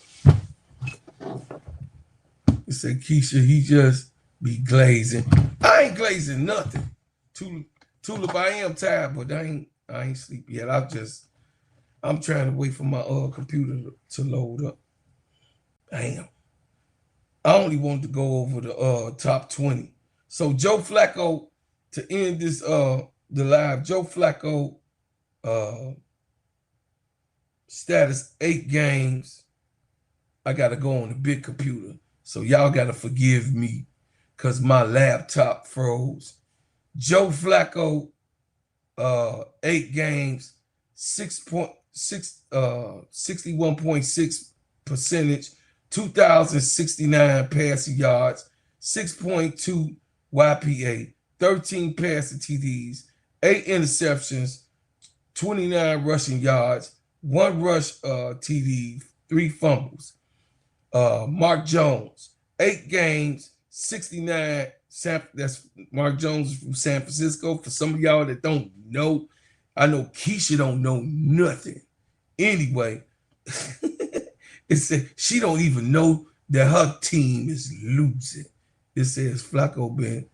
It said Keysha, he just be glazing. I ain't glazing nothing. Tulip, I am tired, but I ain't sleep yet. I'm trying to wait for my computer to load up. I am. I only want to go over the top 20. So Joe Flacco, to end this the live, Joe Flacco status 8 games. I gotta go on the big computer. So y'all gotta forgive me because my laptop froze. Joe Flacco 8 games, 61.6 percentage, 2,069 passing yards, 6.2 YPA, 13 passing TDs, 8 interceptions, 29 rushing yards, 1 rush TD, 3 fumbles. Mark Jones, 8 games, 69. That's Mark Jones from San Francisco. For some of y'all that don't know, I know KEYSHA don't know nothing. Anyway, it said she don't even know that her team is losing. It says Flacco been.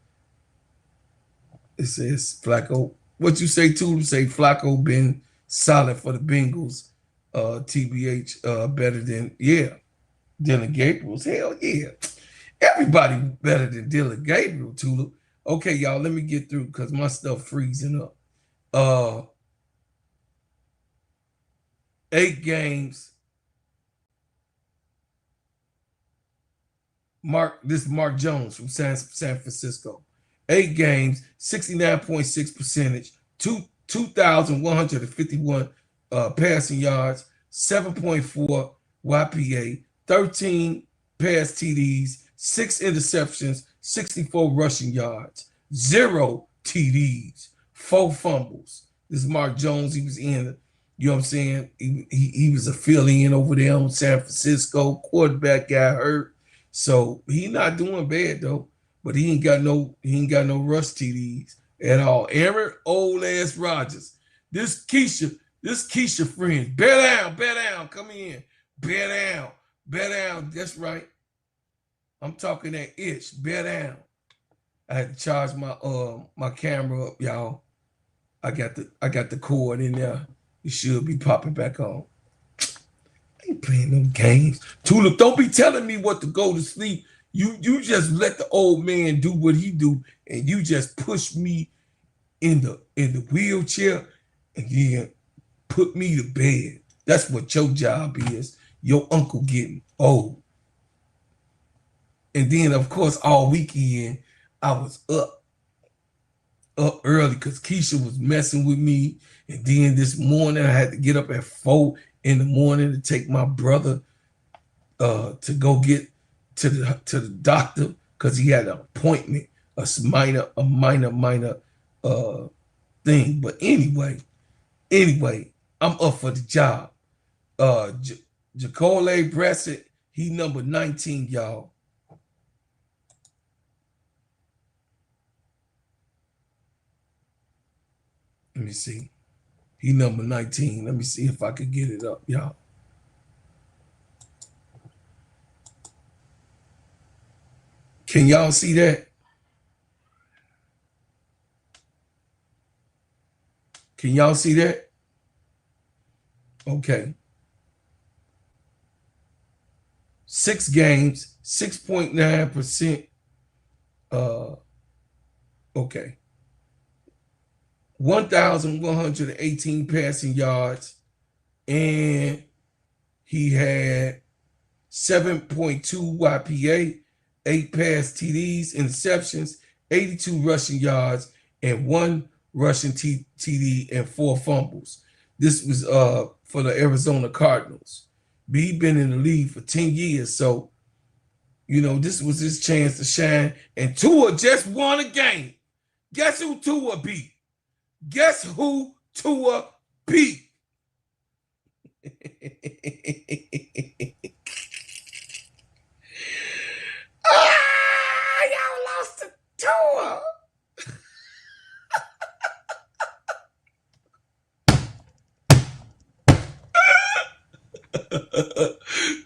It says Flacco. What you say too? Say Flacco been solid for the Bengals. TBH better than Dylan Gabriel's. Hell yeah. Everybody better than Dylan Gabriel, Tula. Okay, y'all, let me get through because my stuff freezing up. 8 games. This is Mark Jones from San Francisco. 8 games, 69.6 percentage, 2,151 passing yards, 7.4 YPA, 13 pass TDs, 6 interceptions, 64 rushing yards, 0 TDs, 4 fumbles. This is Mark Jones. He was in, you know what I'm saying? He was a fill-in over there on San Francisco. Quarterback got hurt. So he not doing bad though. But he ain't got no rush TDs at all. Aaron old ass Rodgers. This KEYSHA friend. Bear down, come in. Bear down. That's right. I'm talking that itch. Bear down. I had to charge my camera up, y'all. I got the cord in there. It should be popping back on. I ain't playing no games. Tulip, don't be telling me what to go to sleep. You just let the old man do what he do, and you just push me in the wheelchair and then put me to bed. That's what your job is. Your uncle getting old. And then, of course, all weekend, I was up early because KEYSHA was messing with me. And then this morning, I had to get up at 4 in the morning to take my brother to go get to the doctor because he had an appointment, a minor thing. But anyway, I'm up for the job. Jacole Bressett, he number 19, y'all. Let me see. He number 19. Let me see if I could get it up, y'all. Can y'all see that? Can y'all see that? Okay. 6 games, 6.9%. Okay. 1,118 passing yards, and he had 7.2 YPA, 8 pass TDs, interceptions, 82 rushing yards, and 1 rushing TD and 4 fumbles. This was for the Arizona Cardinals. But he been in the league for 10 years, so you know this was his chance to shine. And Tua just won a game. Guess who Tua beat? Guess who Tua beat? Y'all lost to Tua.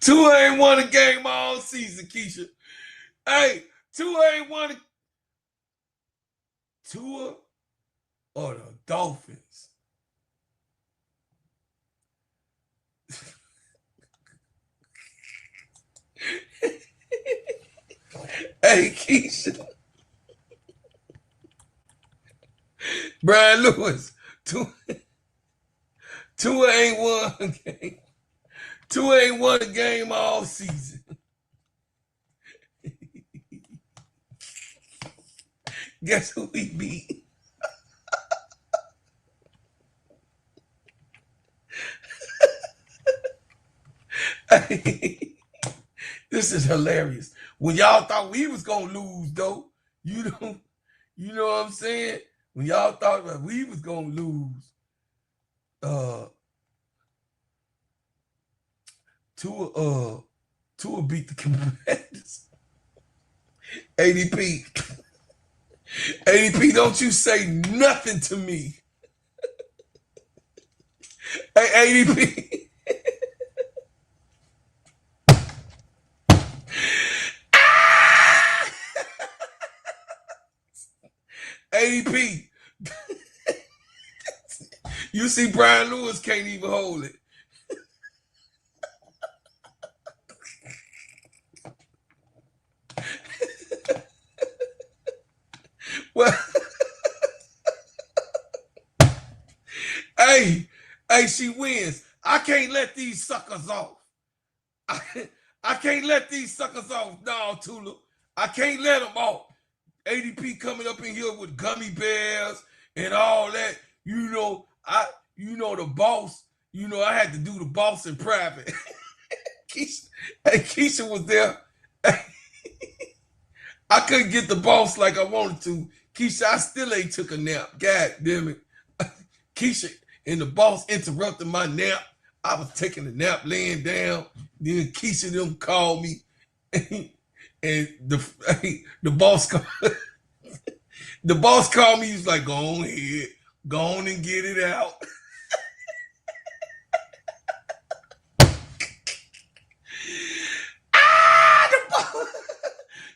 Tua ain't won a game all season, KEYSHA. Hey, Tua ain't won a... Tua or the Dolphins? Hey, KEYSHA. Brian Lewis. Tua ain't won a game. Tua ain't won a game all season. Guess who he beat? This is hilarious. When y'all thought we was gonna lose, though, you know what I'm saying? When y'all thought that we was gonna lose, Tua beat the competitors. ADP, don't you say nothing to me. Hey, ADP. ADP. You see, Brian Lewis can't even hold it. Well, hey, she wins. I can't let these suckers off. I can't let these suckers off. No, Tula. I can't let them off. ADP coming up in here with gummy bears and all that. The boss. I had to do the boss in private. Keysha was there. I couldn't get the boss like I wanted to. Keysha, I still ain't took a nap. God damn it. Keysha and the boss interrupted my nap. I was taking a nap laying down. Then Keysha them called me. And the boss called the boss called me. He was like, go on ahead. Go on and get it out.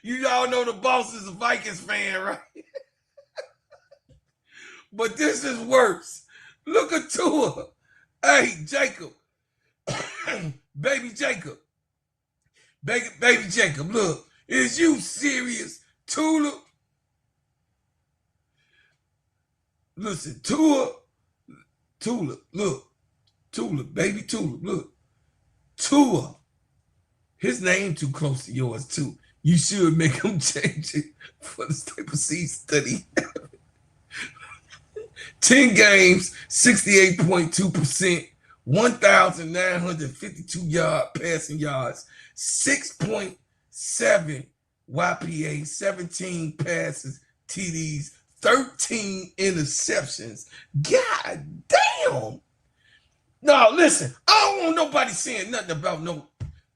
You all know the boss is a Vikings fan, right? But this is worse. Look at Tua. Hey, Jacob. Baby Jacob. Baby Jacob, look. Is you serious? Tula. Listen, Tula, look. Tula, baby Tula, look. Tua. His name too close to yours, too. You should make him change it for this type of seed study. 10 games, 68.2%, 1,952 passing yards, 6.7 YPA, 17 passes, TDs, 13 interceptions. God damn. No, listen, I don't want nobody saying nothing about no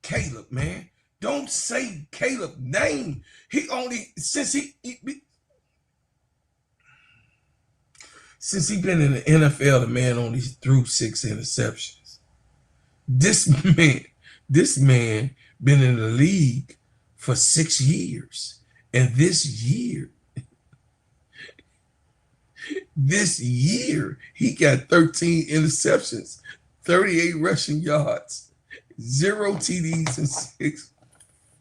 Caleb, man. Don't say Caleb's name. Since he been in the NFL, the man only threw 6 interceptions. This man been in the league for 6 years. And this year, he got 13 interceptions, 38 rushing yards, 0 TDs, and 6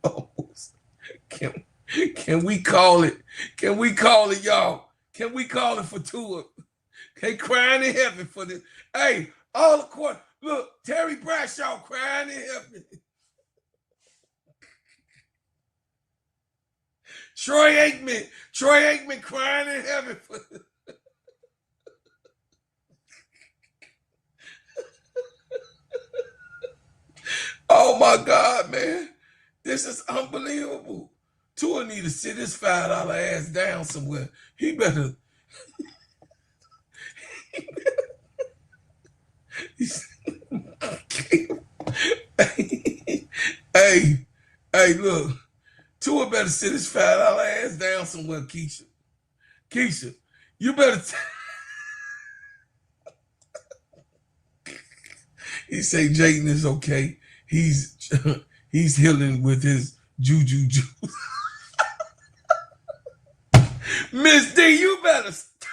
fumbles. Can we call it? Can we call it, y'all? Can we call it for Tua? They crying in heaven for this. Hey, all the court. Look, Terry Bradshaw crying in heaven. Troy Aikman crying in heaven for this. Oh my God, man. This is unbelievable. Tua need to sit his $5 ass down somewhere. He better. Hey, look. Tua better sit his $5 ass down somewhere, Keysha. Keysha, you better. He say Jayden is okay. He's healing with his juju juice. Miss D, you better stop.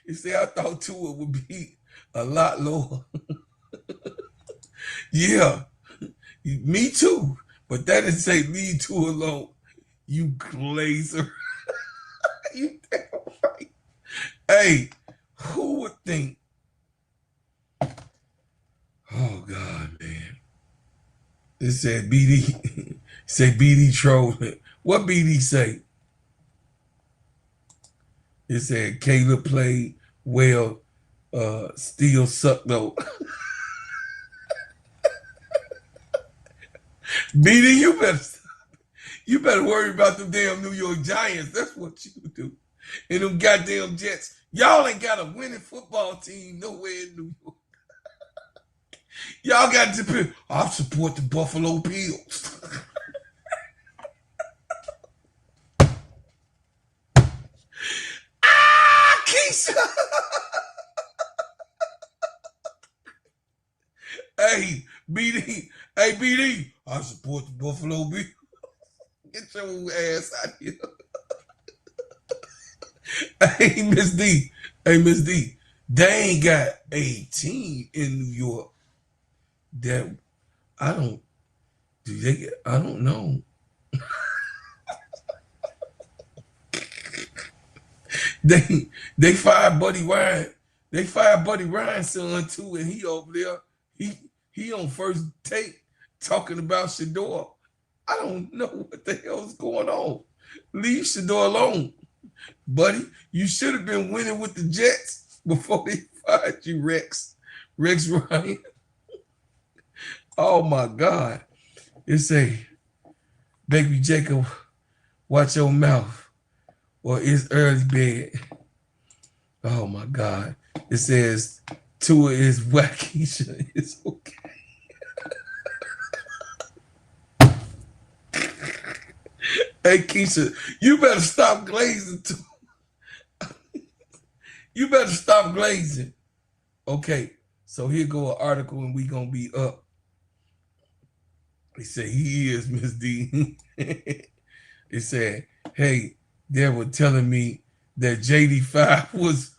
You see, I thought Tua would be a lot lower. Yeah, me too. But that didn't say leave Tua alone. You glazer. You damn right. Hey, who would think? Oh God, man. It said BD. Say BD trolling. What BD say? It said Caleb played well, still sucked though. BD, you better worry about them damn New York Giants. That's what you do. And them goddamn Jets. Y'all ain't got a winning football team nowhere in New York. Y'all got to I support the Buffalo Bills. KEYSHA. Hey, BD. Hey, BD. I support the Buffalo Bills. Get your ass out here. Hey, Miss D. Hey, Miss D. They ain't got a team in New York that I don't know. They fired Buddy Ryan. They fired Buddy Ryan's son too, and he over there. He on first take talking about Shador. I don't know what the hell's going on. Leave Shador alone. Buddy, you should have been winning with the Jets before they fired you, Rex Ryan. Oh my God. It's a baby Jacob, watch your mouth, or it's early bed. Oh my God. It says Tua is wacky. It's okay. Hey, KEYSHA, you better stop glazing too. You better stop glazing. Okay, so here go an article and we gonna be up. They say he is Miss D. It said, hey, they were telling me that JD5 was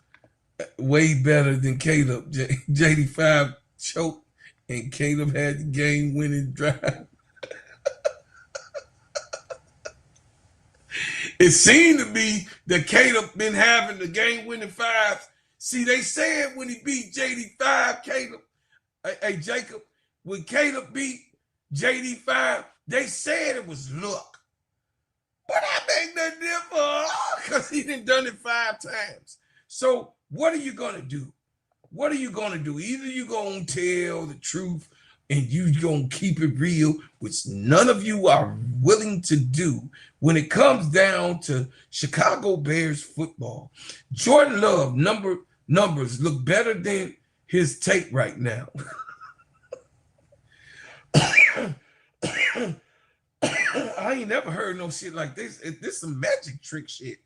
way better than Caleb. JD5 choked and Caleb had the game-winning drive. It seemed to be that Caleb been having the game-winning fives. See, they said when he beat JD5, Caleb, hey, Jacob, when Caleb beat JD5, they said it was luck. But I make no difference because he done it 5 times. So what are you going to do? What are you going to do? Either you're going to tell the truth and you're going to keep it real, which none of you are willing to do when it comes down to Chicago Bears football. Jordan Love numbers look better than his tape right now. I ain't never heard no shit like this. This some magic trick shit.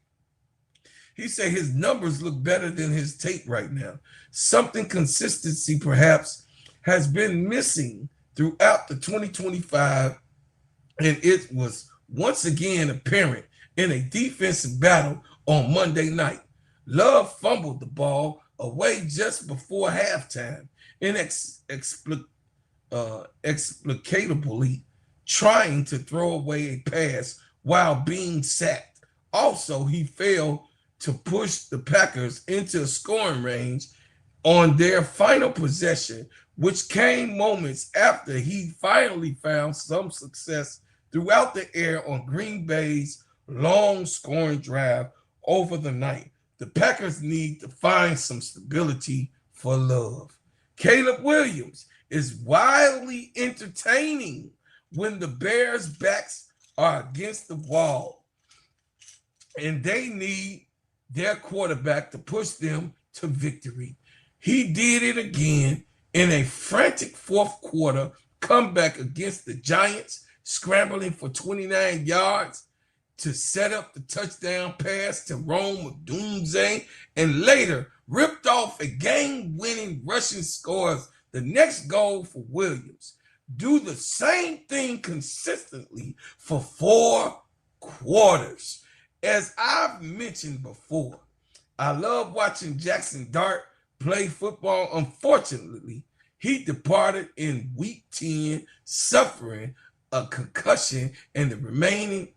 He said his numbers look better than his tape right now. Something consistency perhaps has been missing throughout the 2025, and it was once again apparent in a defensive battle on Monday night. Love fumbled the ball away just before halftime, inexplicably trying to throw away a pass while being sacked. Also, he failed to push the Packers into scoring range on their final possession, which came moments after he finally found some success throughout the air on Green Bay's long scoring drive over the night. The Packers need to find some stability for Love. Caleb Williams is wildly entertaining when the Bears' backs are against the wall and they need their quarterback to push them to victory. He did it again in a frantic fourth quarter comeback against the Giants, scrambling for 29 yards to set up the touchdown pass to Rome Odunze, and later ripped off a game-winning rushing scores. The next goal for Williams. Do the same thing consistently for 4 quarters. As I've mentioned before, I love watching Jackson Dart play football. Unfortunately, he departed in week 10, suffering a concussion, and remained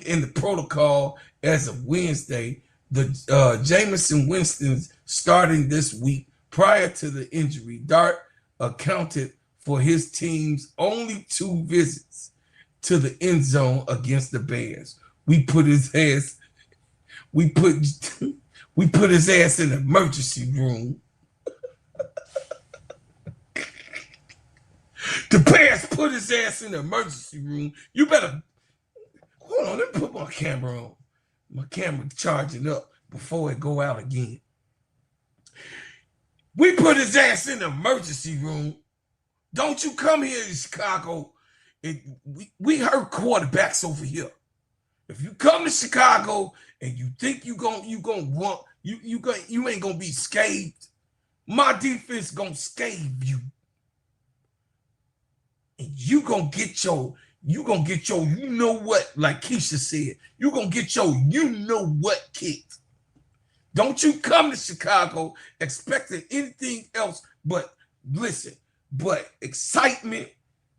in the protocol as of Wednesday. The Jameson Winston's starting this week. Prior to the injury, Dart accounted for his team's only 2 visits to the end zone against the Bears. We put his ass in the emergency room. The Bears put his ass in the emergency room. You better, hold on, let me put my camera on. My camera charging up before it go out again. We put his ass in the emergency room. Don't you come here in Chicago. We hurt quarterbacks over here. If you come to Chicago and you think you ain't gonna be scathed, my defense gonna scathe you. And you gonna get your you know what, like KEYSHA said, you gonna get your you know what kicked. Don't you come to Chicago expecting anything else but, listen, but excitement,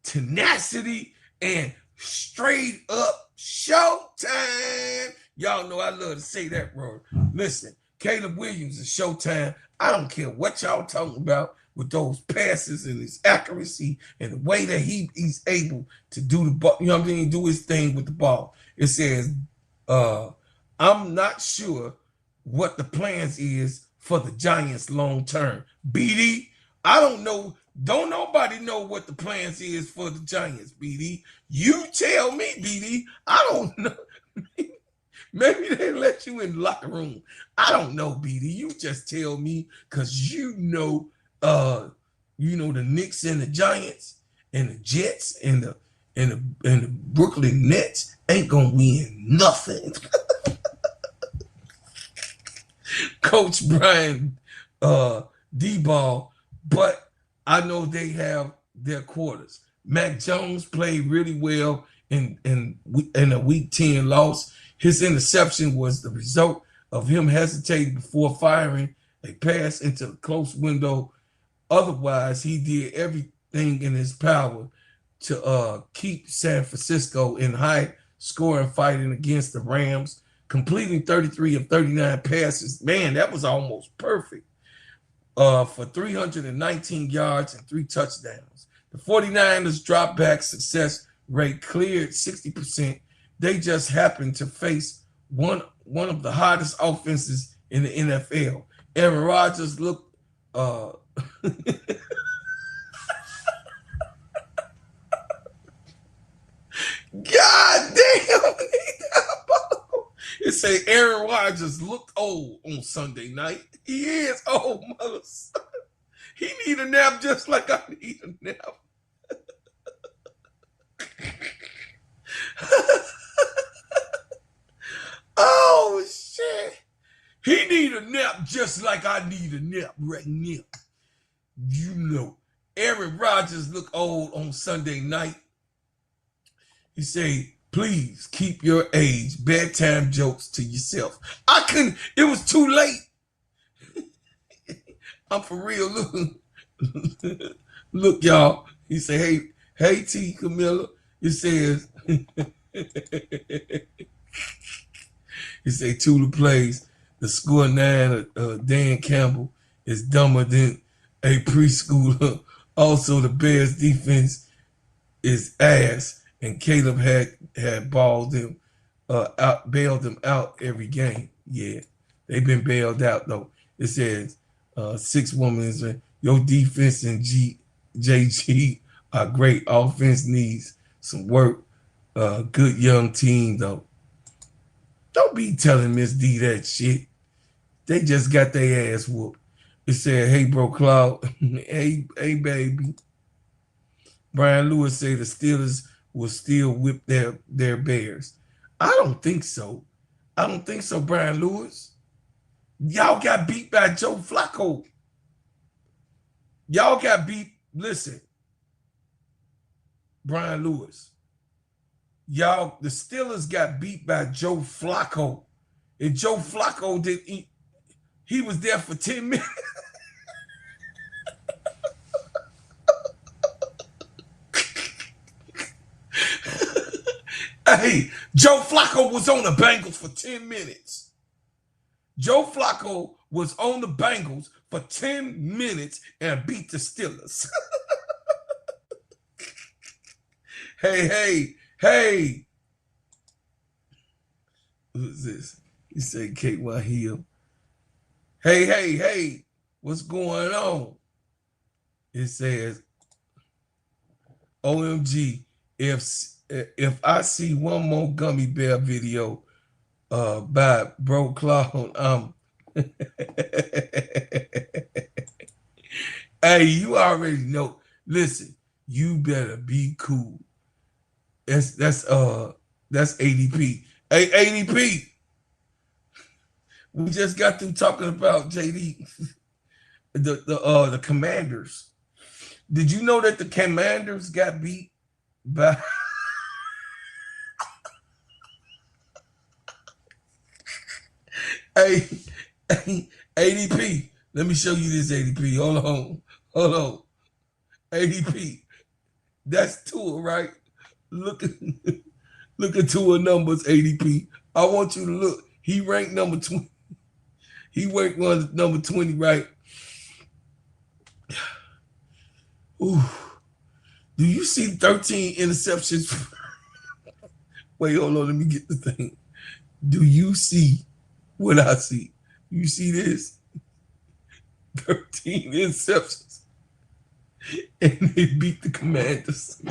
tenacity, and straight up showtime. Y'all know I love to say that word. Listen, Caleb Williams is showtime. I don't care what y'all talking about with those passes and his accuracy and the way that he's able to do the ball, you know what I mean, do his thing with the ball. It says, I'm not sure what the plans is for the Giants long term. BD, I don't know. Don't nobody know what the plans is for the Giants, BD. You tell me, BD. I don't know. Maybe they let you in the locker room. I don't know, BD. You just tell me, because you know the Knicks and the Giants and the Jets and the Brooklyn Nets ain't gonna win nothing. Coach Brian D-Ball, but I know they have their quarters. Mac Jones played really well in a Week 10 loss. His interception was the result of him hesitating before firing a pass into a close window. Otherwise, he did everything in his power to keep San Francisco in high scoring fighting against the Rams, completing 33 of 39 passes. Man, that was almost perfect. For 319 yards and 3 touchdowns. The 49ers drop back success rate cleared 60%. They just happened to face one of the hottest offenses in the NFL. Aaron Rodgers looked God damn. It say Aaron Rodgers looked old on Sunday night. He is old, mother son. He need a nap just like I need a nap. Oh, shit. He need a nap just like I need a nap right now. You know, Aaron Rodgers look old on Sunday night. He say, please keep your age bedtime jokes to yourself. I couldn't, it was too late. I'm for real. Look, y'all. He say, hey, T. Camilla. It says, he say, Tula plays the score 9 Dan Campbell is dumber than a preschooler. Also, the Bears defense is ass, and Caleb had bailed them out every game. Yeah, they've been bailed out though. It says 6 women. Your defense and JG are great. Offense needs some work. Good young team though. Don't be telling Miss D that shit. They just got their ass whooped. It said, hey, bro, Cloud. hey, baby. Brian Lewis said the Steelers will still whip their Bears. I don't think so. I don't think so, Brian Lewis. Y'all got beat by Joe Flacco. Y'all got beat. Listen, Brian Lewis. Y'all, the Steelers got beat by Joe Flacco. And Joe Flacco he was there for 10 minutes. Hey, Joe Flacco was on the Bengals for 10 minutes. Joe Flacco was on the Bengals for 10 minutes and beat the Steelers. Hey. Who's this? He said KY Hill. Hey. What's going on? It says, OMG, if I see one more gummy bear video by Bro Cloud, hey, you already know. Listen, you better be cool. That's ADP. Hey, ADP. We just got through talking about JD, the Commanders. Did you know that the Commanders got beat by hey, ADP? Let me show you this, ADP. Hold on. ADP. That's Tua, right? Look at Tua numbers, ADP. I want you to look. He ranked number 20. He ranked number 20, right? Ooh. Do you see 13 interceptions? Wait, hold on. Let me get the thing. Do you see what I see? You see this? 13 interceptions. And they beat the Commanders.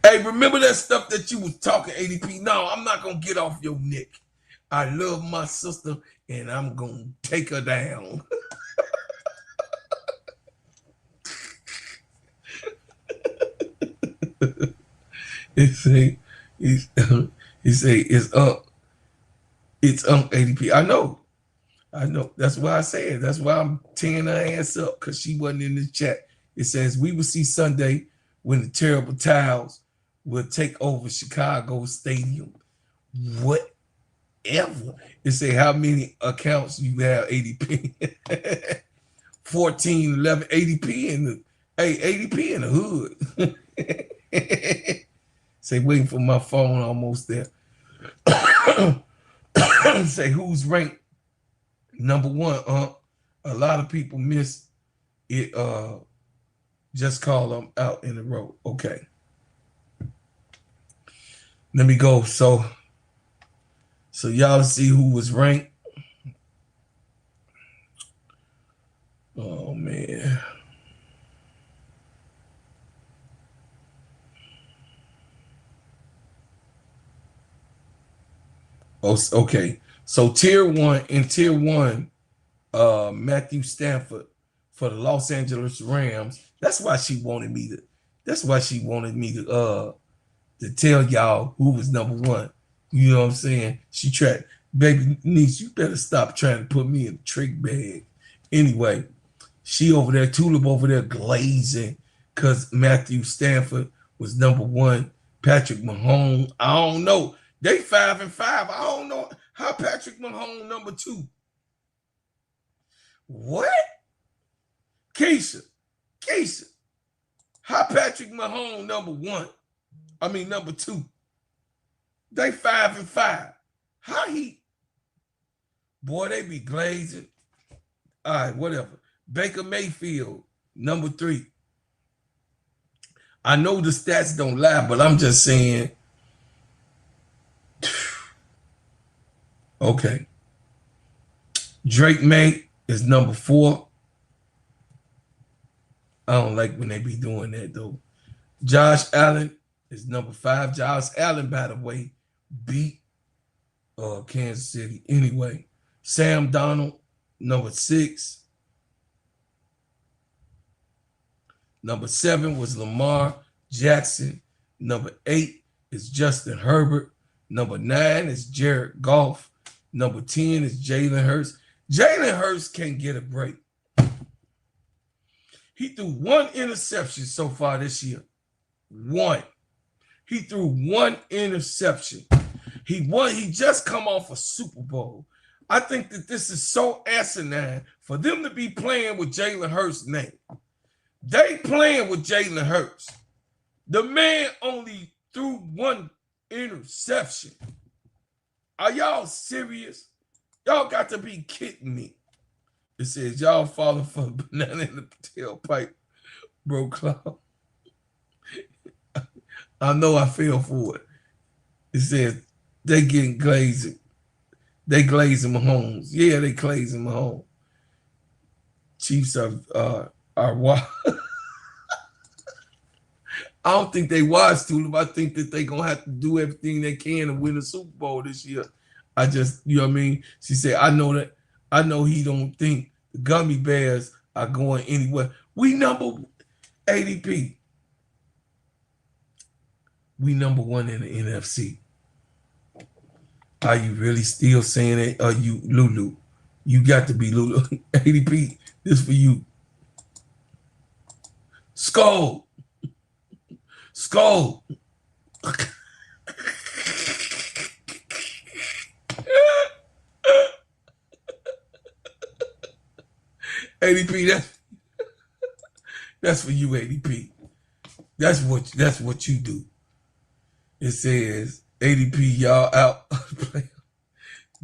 Hey, remember that stuff that you was talking, ADP? No, I'm not going to get off your neck. I love my sister, and I'm going to take her down. He say, it's up. It's ADP. I know. That's why I said. That's why I'm tearing her ass up, because she wasn't in the chat. It says, we will see Sunday when the terrible towels will take over Chicago Stadium. Whatever. It say how many accounts you have, ADP. 14, 11, ADP in the ADP in the hood. Say waiting for my phone, almost there. Say who's ranked number one. A lot of people miss it. Just call them out in the row. Okay. Let me go. So y'all see who was ranked. Oh man. Oh, okay. So tier one, Matthew Stafford for the Los Angeles Rams. That's why she wanted me to tell y'all who was number one. You know what I'm saying? She tried, baby niece, you better stop trying to put me in a trick bag. Anyway, she over there, Tulip over there glazing because Matthew Stafford was number one. Patrick Mahomes, I don't know. They 5-5. I don't know how Patrick Mahomes number two. What? KEYSHA, how Patrick Mahomes number one? I mean number two. They 5-5. How he? Boy, they be glazing. All right, whatever. Baker Mayfield, number three. I know the stats don't lie, but I'm just saying. Okay. Drake May is number 4. I don't like when they be doing that though. Josh Allen is number 5. Josh Allen, by the way, beat Kansas City. Anyway, Sam Darnold, number 6. Number 7 was Lamar Jackson. Number 8 is Justin Herbert. Number 9 is Jared Goff. Number 10 is Jalen Hurts. Jalen Hurts can't get a break. He threw 1 interception so far this year. 1. He threw 1 interception. He just come off a Super Bowl. I think that this is so asinine for them to be playing with Jalen Hurts' name. They playing with Jalen Hurts. The man only threw 1 interception. Are y'all serious? Y'all got to be kidding me. It says y'all falling for a banana in the tailpipe, bro. Cloud. I know I fell for it. It says they getting glazing. They glazing Mahomes. Yeah, they glazing Mahomes. Chiefs are wise. I don't think they wise, Tulip. I think that they gonna have to do everything they can to win the Super Bowl this year. I just, you know what I mean? She said, I know he don't think the gummy bears are going anywhere. We number ADP. We number one in the NFC. Are you really still saying it? Are you Lulu? You got to be Lulu. ADP, this for you. Skull. Skull. ADP, that's for you, ADP. That's what you do. It says ADP, y'all out.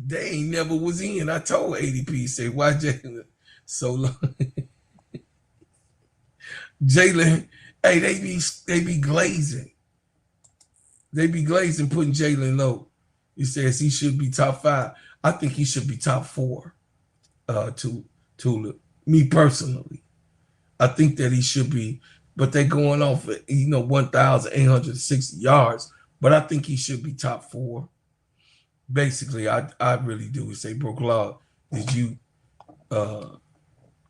They ain't never was in. I told ADP, say, why Jalen so long? Jalen, hey, they be glazing. They be glazing, putting Jalen low. He says he should be top 5. I think he should be top 4. To me personally, I think that he should be, but they're going off at 1,860 yards. But I think he should be top 4. Basically, I really do. Say, Bro Claude, did you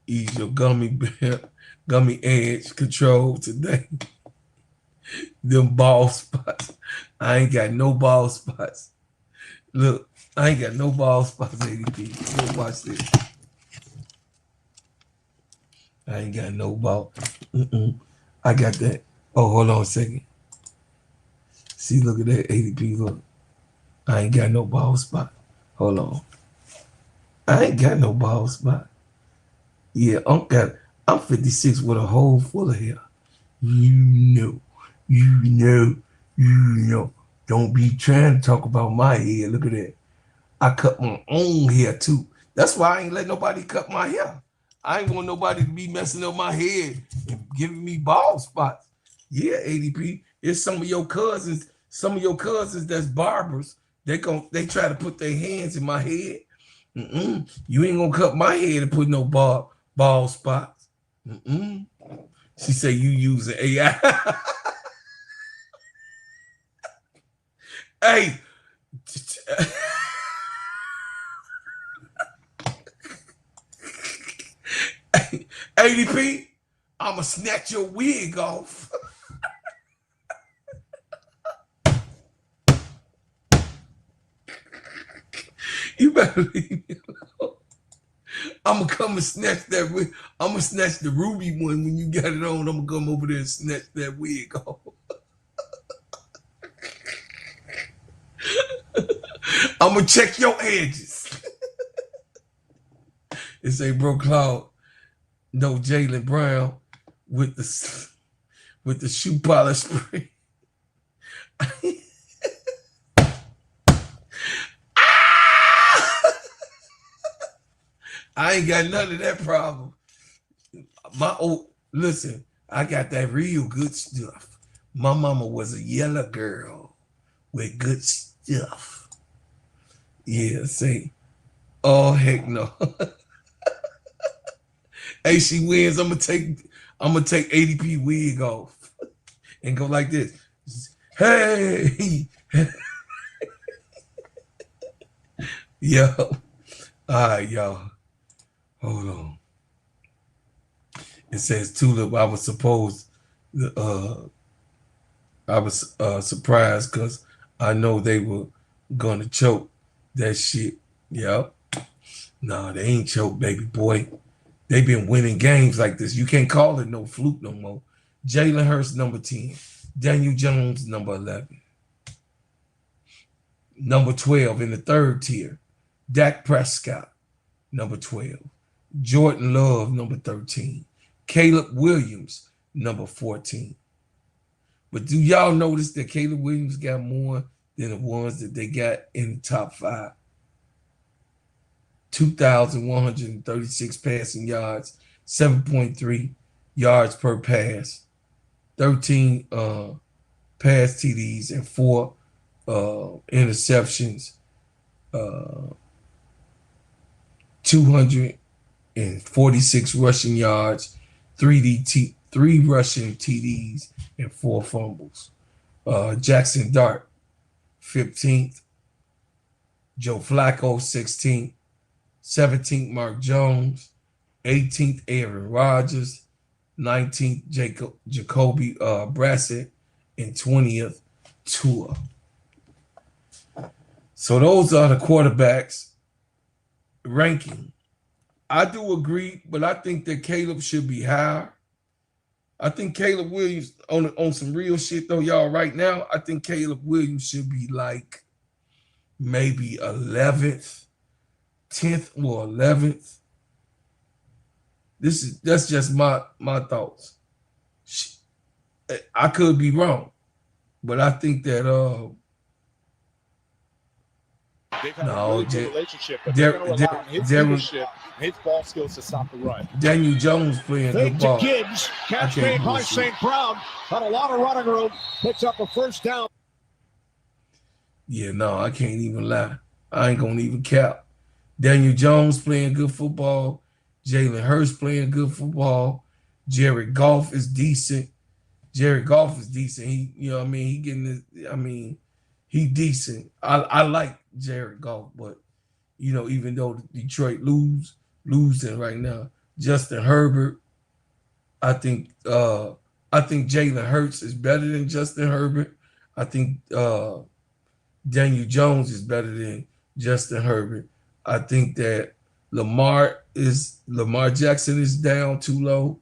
ease your gummy edge control today? Them ball spots. I ain't got no ball spots. Look, I ain't got no ball spots, ADP. Look, watch this. I ain't got no ball. I got that. Oh, hold on a second. See, look at that ADP. Look, I ain't got no ball spot. Hold on. I ain't got no ball spot. Yeah, I'm 56 with a hole full of hair. You know. Don't be trying to talk about my hair. Look at that. I cut my own hair too. That's why I ain't let nobody cut my hair. I ain't want nobody to be messing up my head and giving me bald spots. Yeah, ADP. It's some of your cousins that's barbers. They try to put their hands in my head. You ain't gonna cut my head and put no bald spots. She say you using AI. Hey. ADP, I'ma snatch your wig off. You better leave me alone. I'ma come and snatch that wig. I'ma snatch the ruby one when you got it on. I'ma come over there and snatch that wig off. I'ma check your edges. It say, Bro Claude, no Jalen Brown with the shoe polish spray. I ain't got none of that problem. Listen, I got that real good stuff. My mama was a yellow girl with good stuff. Yeah, say, oh heck no. Hey, she wins. I'm gonna take ADP wig off and go like this. Hey, yo, all right, y'all. Hold on. It says Tulip. I was surprised because I know they were gonna choke that shit. Yep. Nah, they ain't choke, baby boy. They been winning games like this. You can't call it no fluke no more. Jalen Hurts, number 10. Daniel Jones, number 11. Number 12 in the third tier. Dak Prescott, number 12. Jordan Love, number 13. Caleb Williams, number 14. But do y'all notice that Caleb Williams got more than the ones that they got in the top 5? 2,136 passing yards, 7.3 yards per pass, 13 pass TDs, and 4 interceptions, 200 and 46 rushing yards, 3 rushing TDs, and 4 fumbles. Jackson Dart, 15th. Joe Flacco, 16th. 17th, Mark Jones. 18th, Aaron Rodgers. 19th, Jacoby Brissett. And 20th, Tua. So those are the quarterbacks ranking. I do agree, but I think that Caleb should be higher. I think Caleb Williams, on some real shit though, y'all, right now, I think Caleb Williams should be like maybe 11th, 10th or 11th. That's just my thoughts. I could be wrong, but I think that they've had a really good relationship, but they're going to allow his leadership, his ball skills to stop the run. Daniel Jones playing good ball. Gibbs, catch made by St. Brown, had a lot of running room, picks up a first down. Yeah, no, I can't even lie. I ain't gonna even cap. Daniel Jones playing good football. Jalen Hurts playing good football. Jared Goff is decent. He, you know what I mean? He getting this, I mean, he decent. I like Jared Goff, but you know, even though Detroit losing right now, Justin Herbert, I think Jalen Hurts is better than Justin Herbert. I think Daniel Jones is better than Justin Herbert. I think that Lamar Jackson is down too low.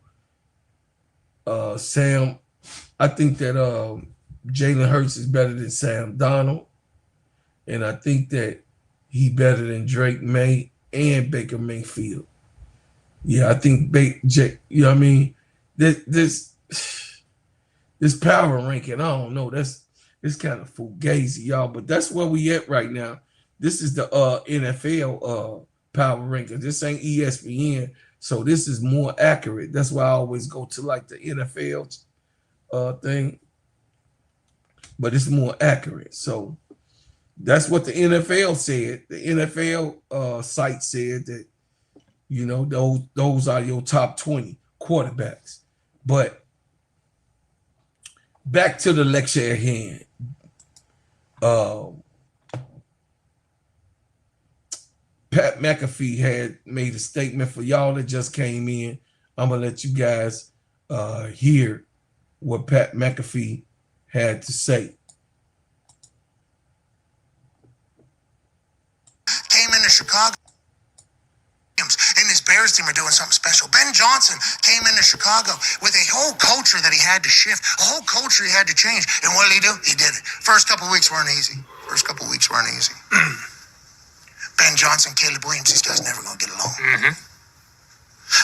I think that Jalen Hurts is better than Sam Donald. And I think that he better than Drake May and Baker Mayfield. Yeah, I think you know what I mean? This power ranking, I don't know. It's kind of fugazi, y'all, but that's where we at right now. This is the NFL power ranking. This ain't ESPN, so this is more accurate. That's why I always go to like the NFL thing, but it's more accurate. So that's what the NFL said. The NFL site said that, you know, those are your top 20 quarterbacks. But back to the lecture at hand. Pat McAfee had made a statement for y'all that just came in. I'm going to let you guys hear what Pat McAfee had to say. Came into Chicago, and his Bears team are doing something special. Ben Johnson came into Chicago with a whole culture that he had to shift, a whole culture he had to change. And what did he do? He did it. First couple of weeks weren't easy. Ben Johnson, Caleb Williams, these guys never going to get along.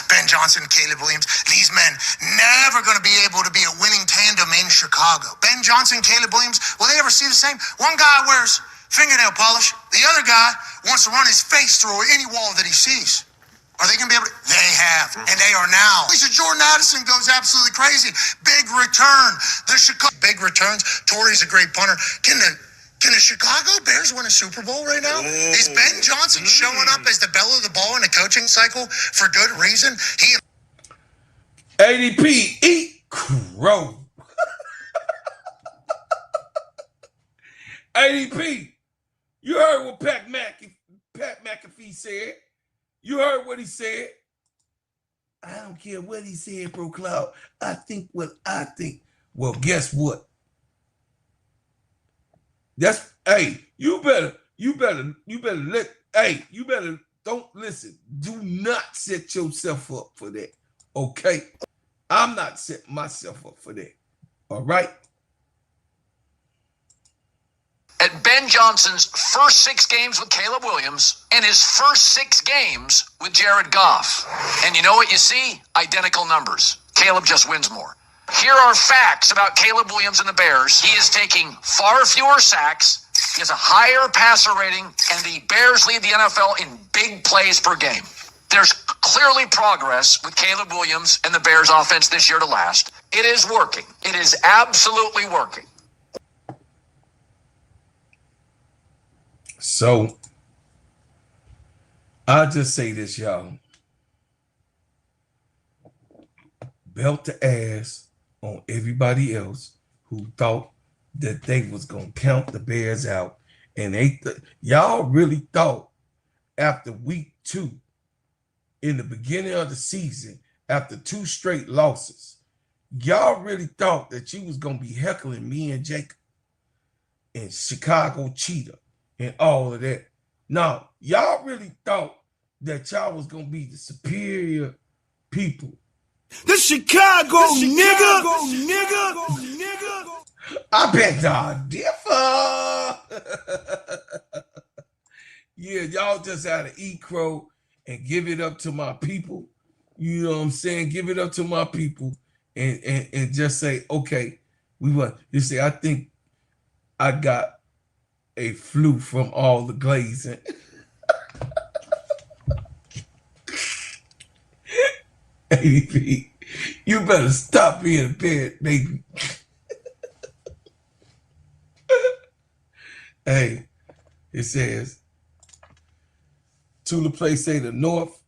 Ben Johnson, Caleb Williams, these men never going to be able to be a winning tandem in Chicago. Ben Johnson, Caleb Williams, will they ever see the same? One guy wears fingernail polish. The other guy wants to run his face through any wall that he sees. Are they going to be able to? They have, and they are now. Lisa Jordan Addison goes absolutely crazy. Big return. The Chicago big returns. Torrey's a great punter. Can the Chicago Bears win a Super Bowl right now? Is Ben Johnson showing up as the belle of the ball in a coaching cycle for good reason? ADP, eat crow. ADP, you heard what Pat McAfee said. You heard what he said. I don't care what he said, bro, Cloud. I think what I think. Well, guess what? That's, hey, you better don't listen. Do not set yourself up for that. Okay? I'm not setting myself up for that. All right? At Ben Johnson's first 6 games with Caleb Williams and his first 6 games with Jared Goff. And you know what you see? Identical numbers. Caleb just wins more. Here are facts about Caleb Williams and the Bears. He is taking far fewer sacks. He has a higher passer rating, and the Bears lead the NFL in big plays per game. There's clearly progress with Caleb Williams and the Bears offense this year to last. It is working. It is absolutely working. So, I'll just say this, y'all. belt the ass on everybody else who thought that they was gonna count the Bears out. And y'all really thought after week 2, in the beginning of the season, after 2 straight losses, y'all really thought that you was gonna be heckling me and Jacob and Chicago Cheetah and all of that. No, y'all really thought that y'all was gonna be the superior people. The Chicago nigga. I bet y'all differ. Yeah, y'all just had to eat crow and give it up to my people. You know what I'm saying? Give it up to my people and just say, okay, we want. You say, I think I got a flu from all the glazing. Hey, you better stop being a bed, baby. Hey, it says, Tula Play say the North,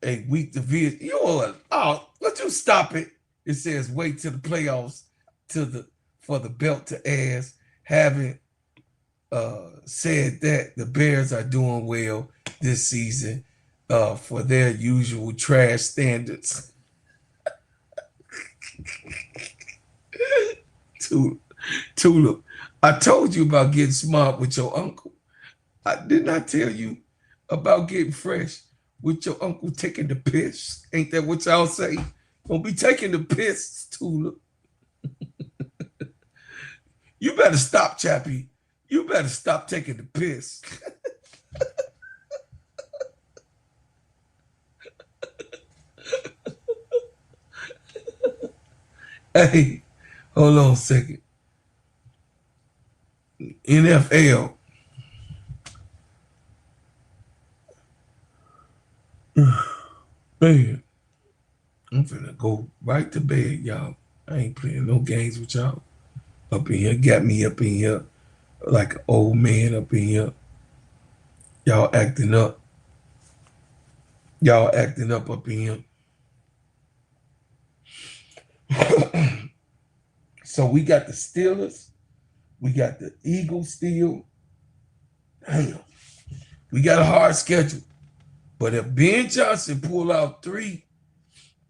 a weak division. You know what? Oh, let you stop it. It says wait till the playoffs for the belt to ass. Having said that, the Bears are doing well this season for their usual trash standards. Tula, I told you about getting smart with your uncle. I did not tell you about getting fresh with your uncle taking the piss. Ain't that what y'all say? Don't be taking the piss, Tula. You better stop, Chappie. You better stop taking the piss. Hey, hold on a second. NFL. Man, I'm finna go right to bed, y'all. I ain't playing no games with y'all up in here. Got me up in here like an old man up in here. Y'all acting up. Y'all acting up in here. So we got the Steelers. We got the Eagles still. Damn. We got a hard schedule. But if Ben Johnson pull out three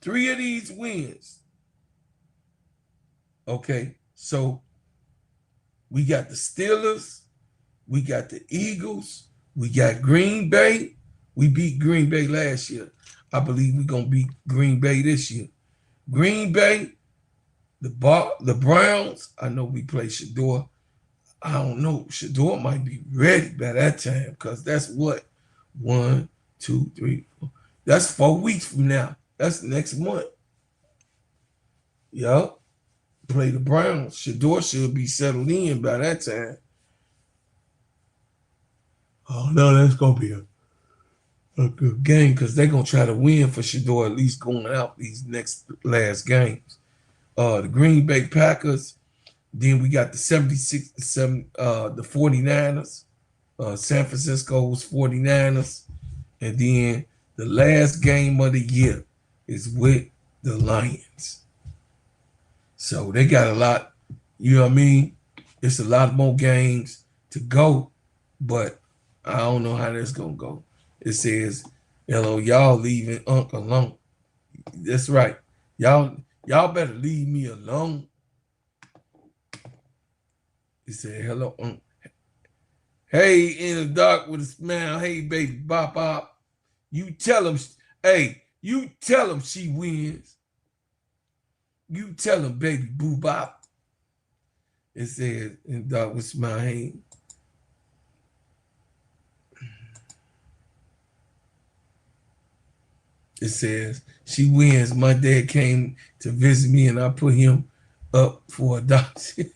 of these wins, okay, so we got the Steelers, we got the Eagles, we got Green Bay. We beat Green Bay last year. I believe we're going to beat Green Bay this year. Green Bay, the Browns, I know we play Shador. I don't know. Shador might be ready by that time because that's what? 1, 2, 3, 4. That's 4 weeks from now. That's next month. Yup. Play the Browns. Shador should be settled in by that time. Oh, no, that's going to be a good game because they're going to try to win for Shador at least going out these last games. The Green Bay Packers. Then we got the 49ers. San Francisco's 49ers. And then the last game of the year is with the Lions. So they got a lot, you know what I mean? It's a lot more games to go, but I don't know how that's going to go. It says, hello, y'all leaving Unc alone. That's right. Y'all better leave me alone. It said, hello, Unc. Hey, in the dark with a smile. Hey, baby, bop, bop. You tell him, hey, you tell him she wins. You tell him, baby, boo bop. It says, in the dark with a smile. Hey. It says, she wins. My dad came to visit me and I put him up for adoption.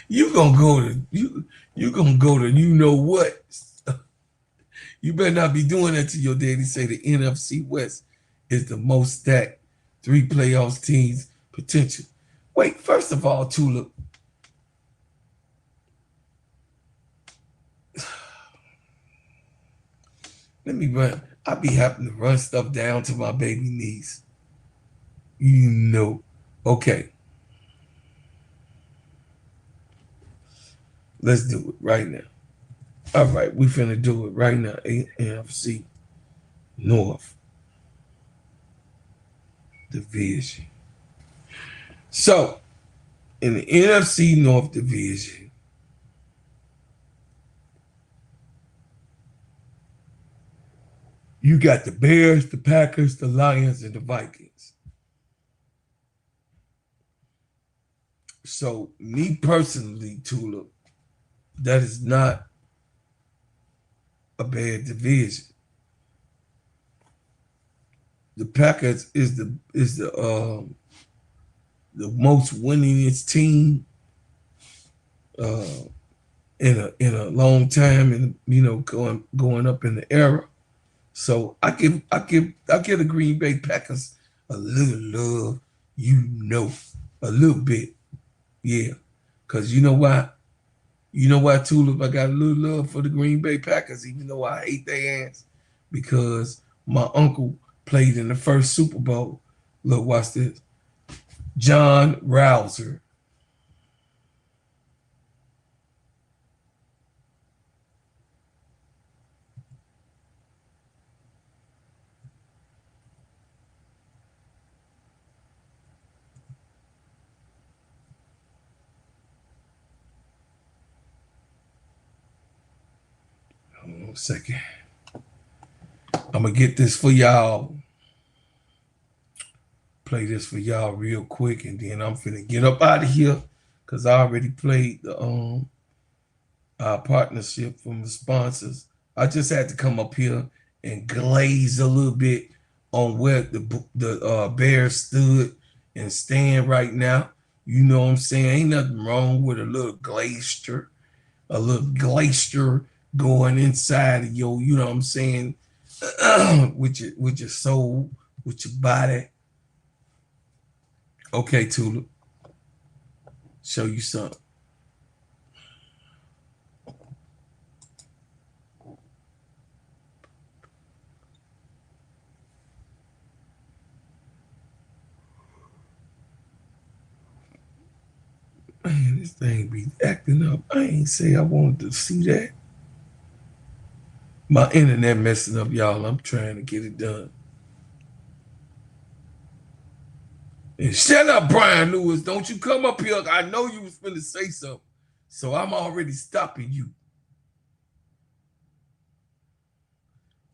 You gonna go to you know what? You better not be doing that to your daddy. Say the NFC West is the most stacked 3 playoffs teams potential. Wait, first of all, Tula, Let me run. I be having to run stuff down to my baby niece. You know. Okay. Let's do it right now. All right, we finna do it right now. NFC North Division. So, in the NFC North Division, you got the Bears, the Packers, the Lions, and the Vikings. So, me personally, Tulip, that is not a bad division. The Packers is the most winningest team in a long time, and going up in the era. So I give the Green Bay Packers a little love, a little bit, yeah. Cause you know why? You know why, Tulip? I got a little love for the Green Bay Packers, even though I hate their ass, because my uncle played in the first Super Bowl. Look, watch this. John Rouser. Hold on a second. I'm going to get this for y'all. Play this for y'all real quick, and then I'm finna get up out of here because I already played the our partnership from the sponsors. I just had to come up here and glaze a little bit on where the Bears stood and stand right now. You know what I'm saying? Ain't nothing wrong with a little glacier going inside of your, you know what I'm saying, with your soul, with your body. Okay, Tulip. Show you something. Man, this thing be acting up. I ain't say I wanted to see that. My internet messing up, y'all. I'm trying to get it done. And shut up, Brian Lewis. Don't you come up here. I know you was finna say something. So I'm already stopping you.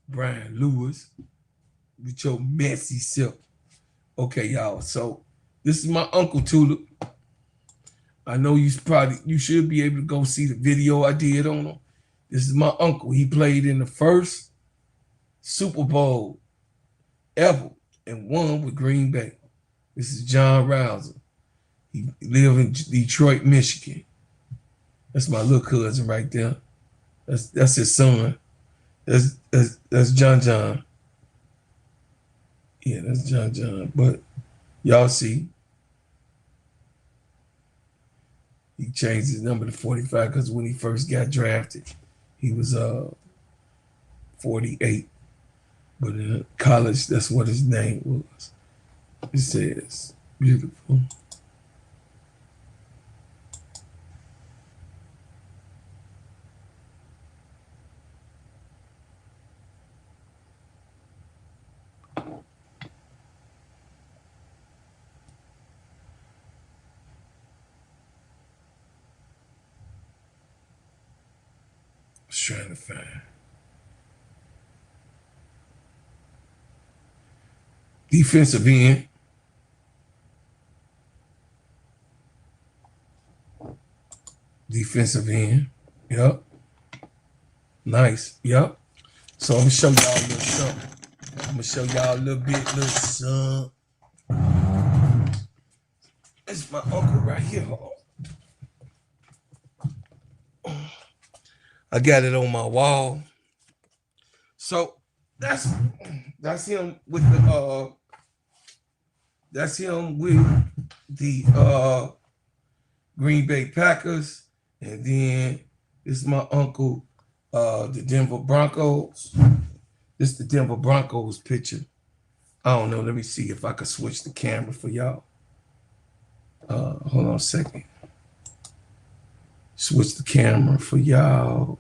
Brian Lewis, with your messy self. Okay, y'all. So this is my Uncle Tulip. I know you should be able to go see the video I did on him. This is my uncle. He played in the first Super Bowl ever and won with Green Bay. This is John Rouser. He lived in Detroit, Michigan. That's my little cousin right there. That's his son. That's John. Yeah, that's John. But y'all see, he changed his number to 45 because when he first got drafted, he was 48. But in college, that's what his name was. It says, beautiful. I was trying to find. Defensive end. Defensive end. Yep. Nice. Yep. So I'm gonna show y'all a little something. I'm gonna show y'all a little something. This is my uncle right here. I got it on my wall. So that's him with the Green Bay Packers. And then this is my uncle, the Denver Broncos. This is the Denver Broncos picture. I don't know. Let me see if I can switch the camera for y'all. Hold on a second. Switch the camera for y'all.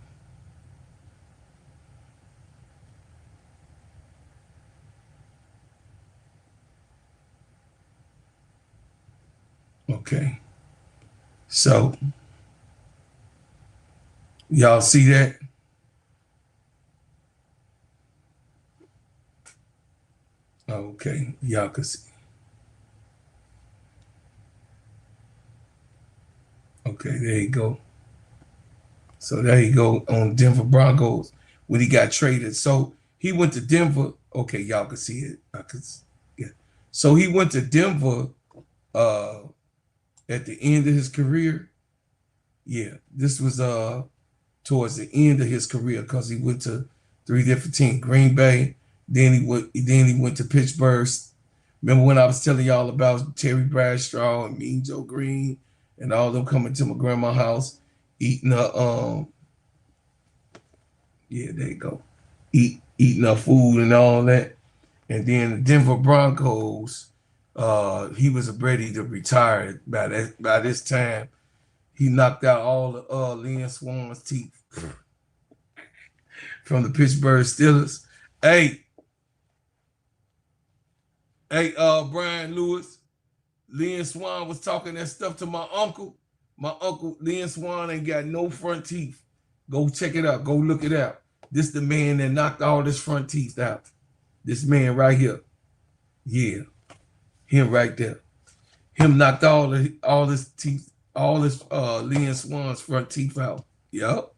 Okay. So, y'all see that? Okay, y'all can see. Okay, there you go. So there you go on Denver Broncos when he got traded. So he went to Denver. Okay, y'all can see it. Yeah. So he went to Denver at the end of his career. Yeah, this was towards the end of his career because he went to 3 different teams. Green Bay, then he went to Pittsburgh. Remember when I was telling y'all about Terry Bradshaw and Mean Joe Green and all them coming to my grandma's house, eating yeah, there you go. Eating up food and all that. And then the Denver Broncos, he was ready to retire by this time. He knocked out all the Lynn Swan's teeth from the Pittsburgh Steelers. Hey, Brian Lewis, Lynn Swan was talking that stuff to my uncle. My uncle, Lynn Swan, ain't got no front teeth. Go check it out. Go look it out. This the man that knocked all his front teeth out. This man right here. Yeah. Him right there. Him knocked all his teeth, all his Lynn Swan's front teeth out. Yup.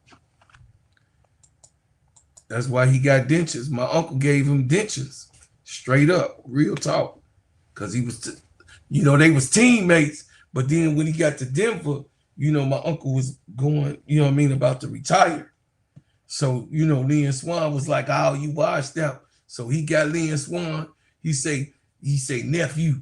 That's why he got dentures. My uncle gave him dentures. Straight up. Real talk. Because he was, they was teammates. But then when he got to Denver, my uncle was going, about to retire. So, Lynn Swan was like, oh, you washed out. So he got Lynn Swan. He say, nephew,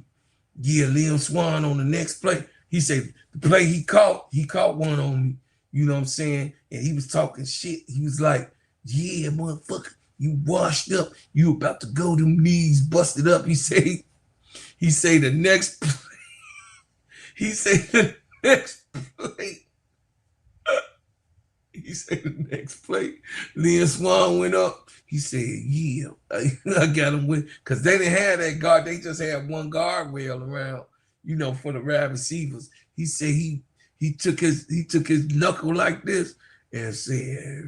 yeah, Lynn Swan on the next play. He said, the play he caught one on me. You know what I'm saying? And he was talking shit. He was like, yeah, motherfucker, you washed up. You about to go, them knees busted up. He say the next play. He said the next play. He said the next play. Lynn Swan went up. He said, yeah, I got him with, because they didn't have that guard. They just had one guardrail around, for the wide receivers. He said he took his knuckle like this and said,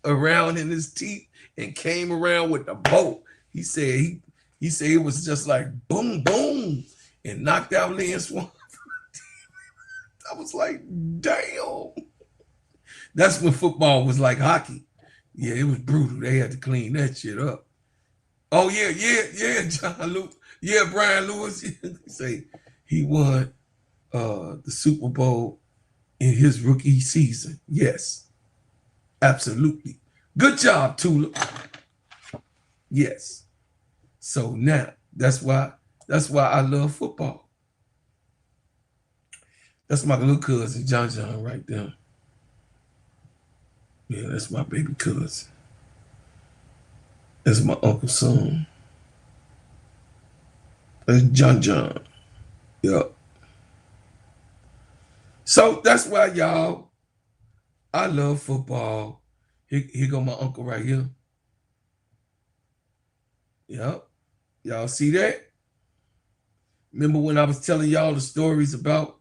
around in his teeth and came around with the bolt. He said it was just like boom, boom, and knocked out Lynn Swan. I was like, damn. That's when football was like hockey. Yeah, it was brutal. They had to clean that shit up. Oh, yeah, John Luke. Yeah, Brian Lewis. Say he won the Super Bowl in his rookie season. Yes, absolutely. Good job, Tula. Yes. So now that's why I love football. That's my little cousin, John right there. Yeah, that's my baby cousin. That's my uncle's son. That's John. Yep. So that's why, y'all, I love football. Here go my uncle right here. Yep. Y'all see that? Remember when I was telling y'all the stories about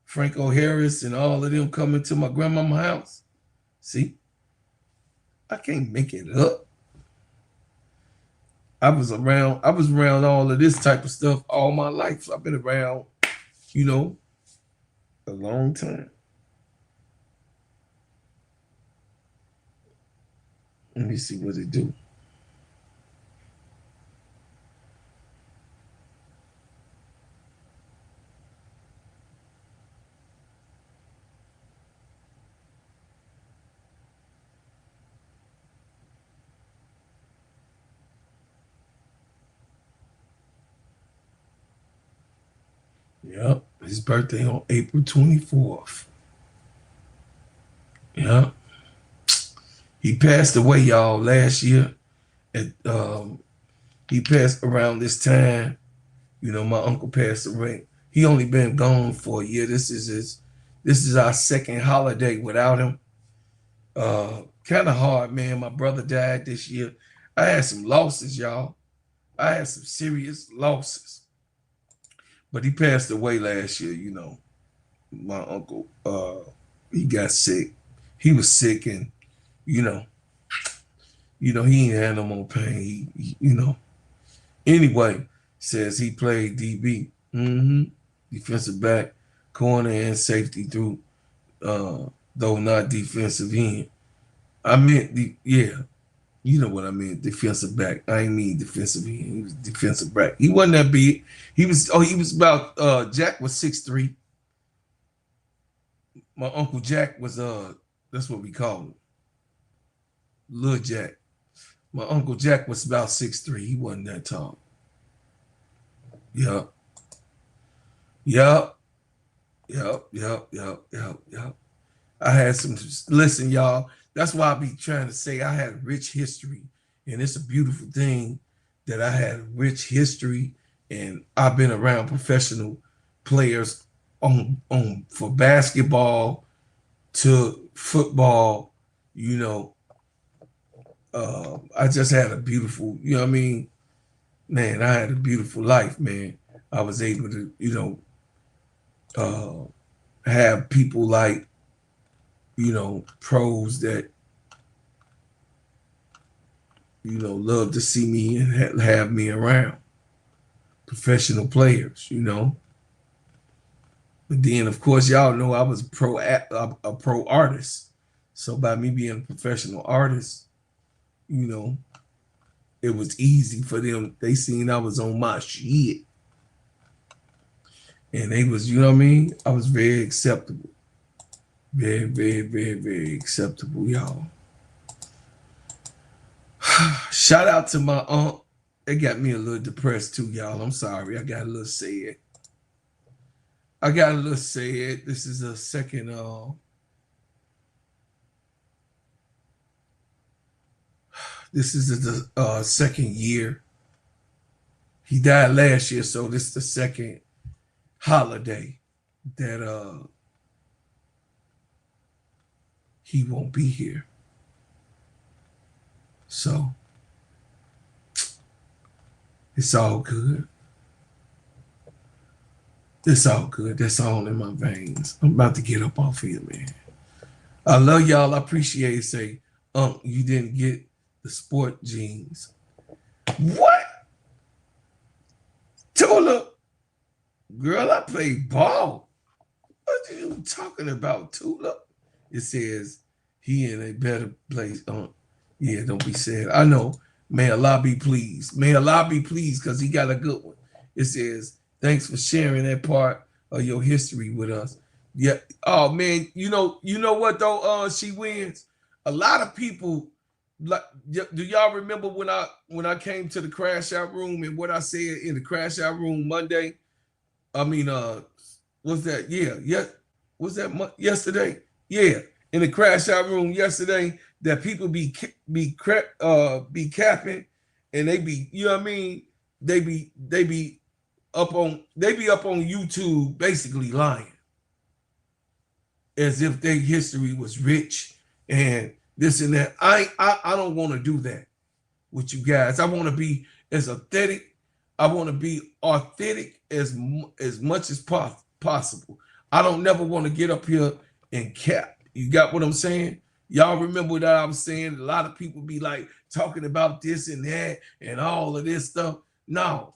Franco Harris and all of them coming to my grandmama's house? See? I can't make it up. I was around all of this type of stuff all my life. So I've been around, a long time. Let me see what it do. Yep, his birthday on April 24th. Yep. He passed away, y'all, last year. He passed around this time. You know, my uncle passed away. He only been gone for a year. This is our second holiday without him. Kind of hard, man. My brother died this year. I had some losses, y'all. I had some serious losses. But he passed away last year, you know. My uncle, he got sick. He was sick, and you know, he ain't had no more pain. Anyway, says he played DB, defensive back, corner, and safety through, though not defensive end. I meant you know what I mean, defensive back. I ain't mean defensive end. He was defensive back. He wasn't that big. He was about Jack was 6'3". My Uncle Jack was that's what we call him. Lil Jack. My Uncle Jack was about 6'3". He wasn't that tall. Yup. I had some, listen, y'all, that's why I be trying to say I had a rich history. And it's a beautiful thing that I had a rich history, and I've been around professional players for basketball to football, you know. I just had a beautiful, you know what I mean? Man, I had a beautiful life, man. I was able to, you know, have people like, you know, pros that, you know, love to see me and have me around. Professional players, you know. But then, of course, y'all know I was a pro artist. So by me being a professional artist, you know, it was easy for them. They seen I was on my shit. And they was, you know what I mean? I was very acceptable. Very, very, very, very acceptable, y'all. Shout out to my aunt. It got me a little depressed too, y'all. I'm sorry. I got a little sad. This is a second this is the second year. He died last year, so this is the second holiday that he won't be here. So it's all good. It's all good. That's all in my veins. I'm about to get up off here, man. I love y'all. I appreciate it. Say, you didn't get the sport jeans. What? Tula? Girl, I play ball. What are you talking about, Tula? It says he in a better place. Yeah, don't be sad. I know. May Allah be pleased. May Allah be pleased because he got a good one. It says, thanks for sharing that part of your history with us. Yeah. Oh man, you know what though? She wins. A lot of people like. Do y'all remember when I came to the crash out room and what I said in the crash out room Monday? I mean, was that? Yeah. Was that yesterday? Yeah, in the crash out room yesterday, that people be capping, and they be, you know what I mean? They be up on YouTube basically lying as if their history was rich and this and that. I don't want to do that with you guys. I want to be as authentic. I want to be authentic as much as possible. I don't never want to get up here and cap. You got what I'm saying? Y'all remember that I was saying? A lot of people be like talking about this and that and all of this stuff. No.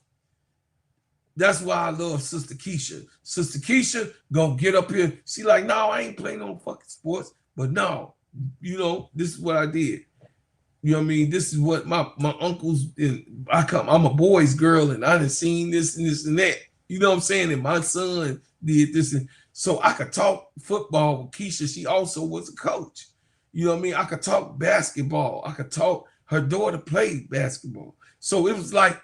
That's why I love Sister KEYSHA. Sister KEYSHA gonna get up here. She like, no, I ain't playing no fucking sports. But no, you know, this is what I did. You know what I mean? This is what my uncles, I'm a boy's girl, and I done seen this and this and that. You know what I'm saying? And my son did this. And so I could talk football with KEYSHA. She also was a coach. You know what I mean? I could talk basketball. I could talk, her daughter played basketball. So it was like,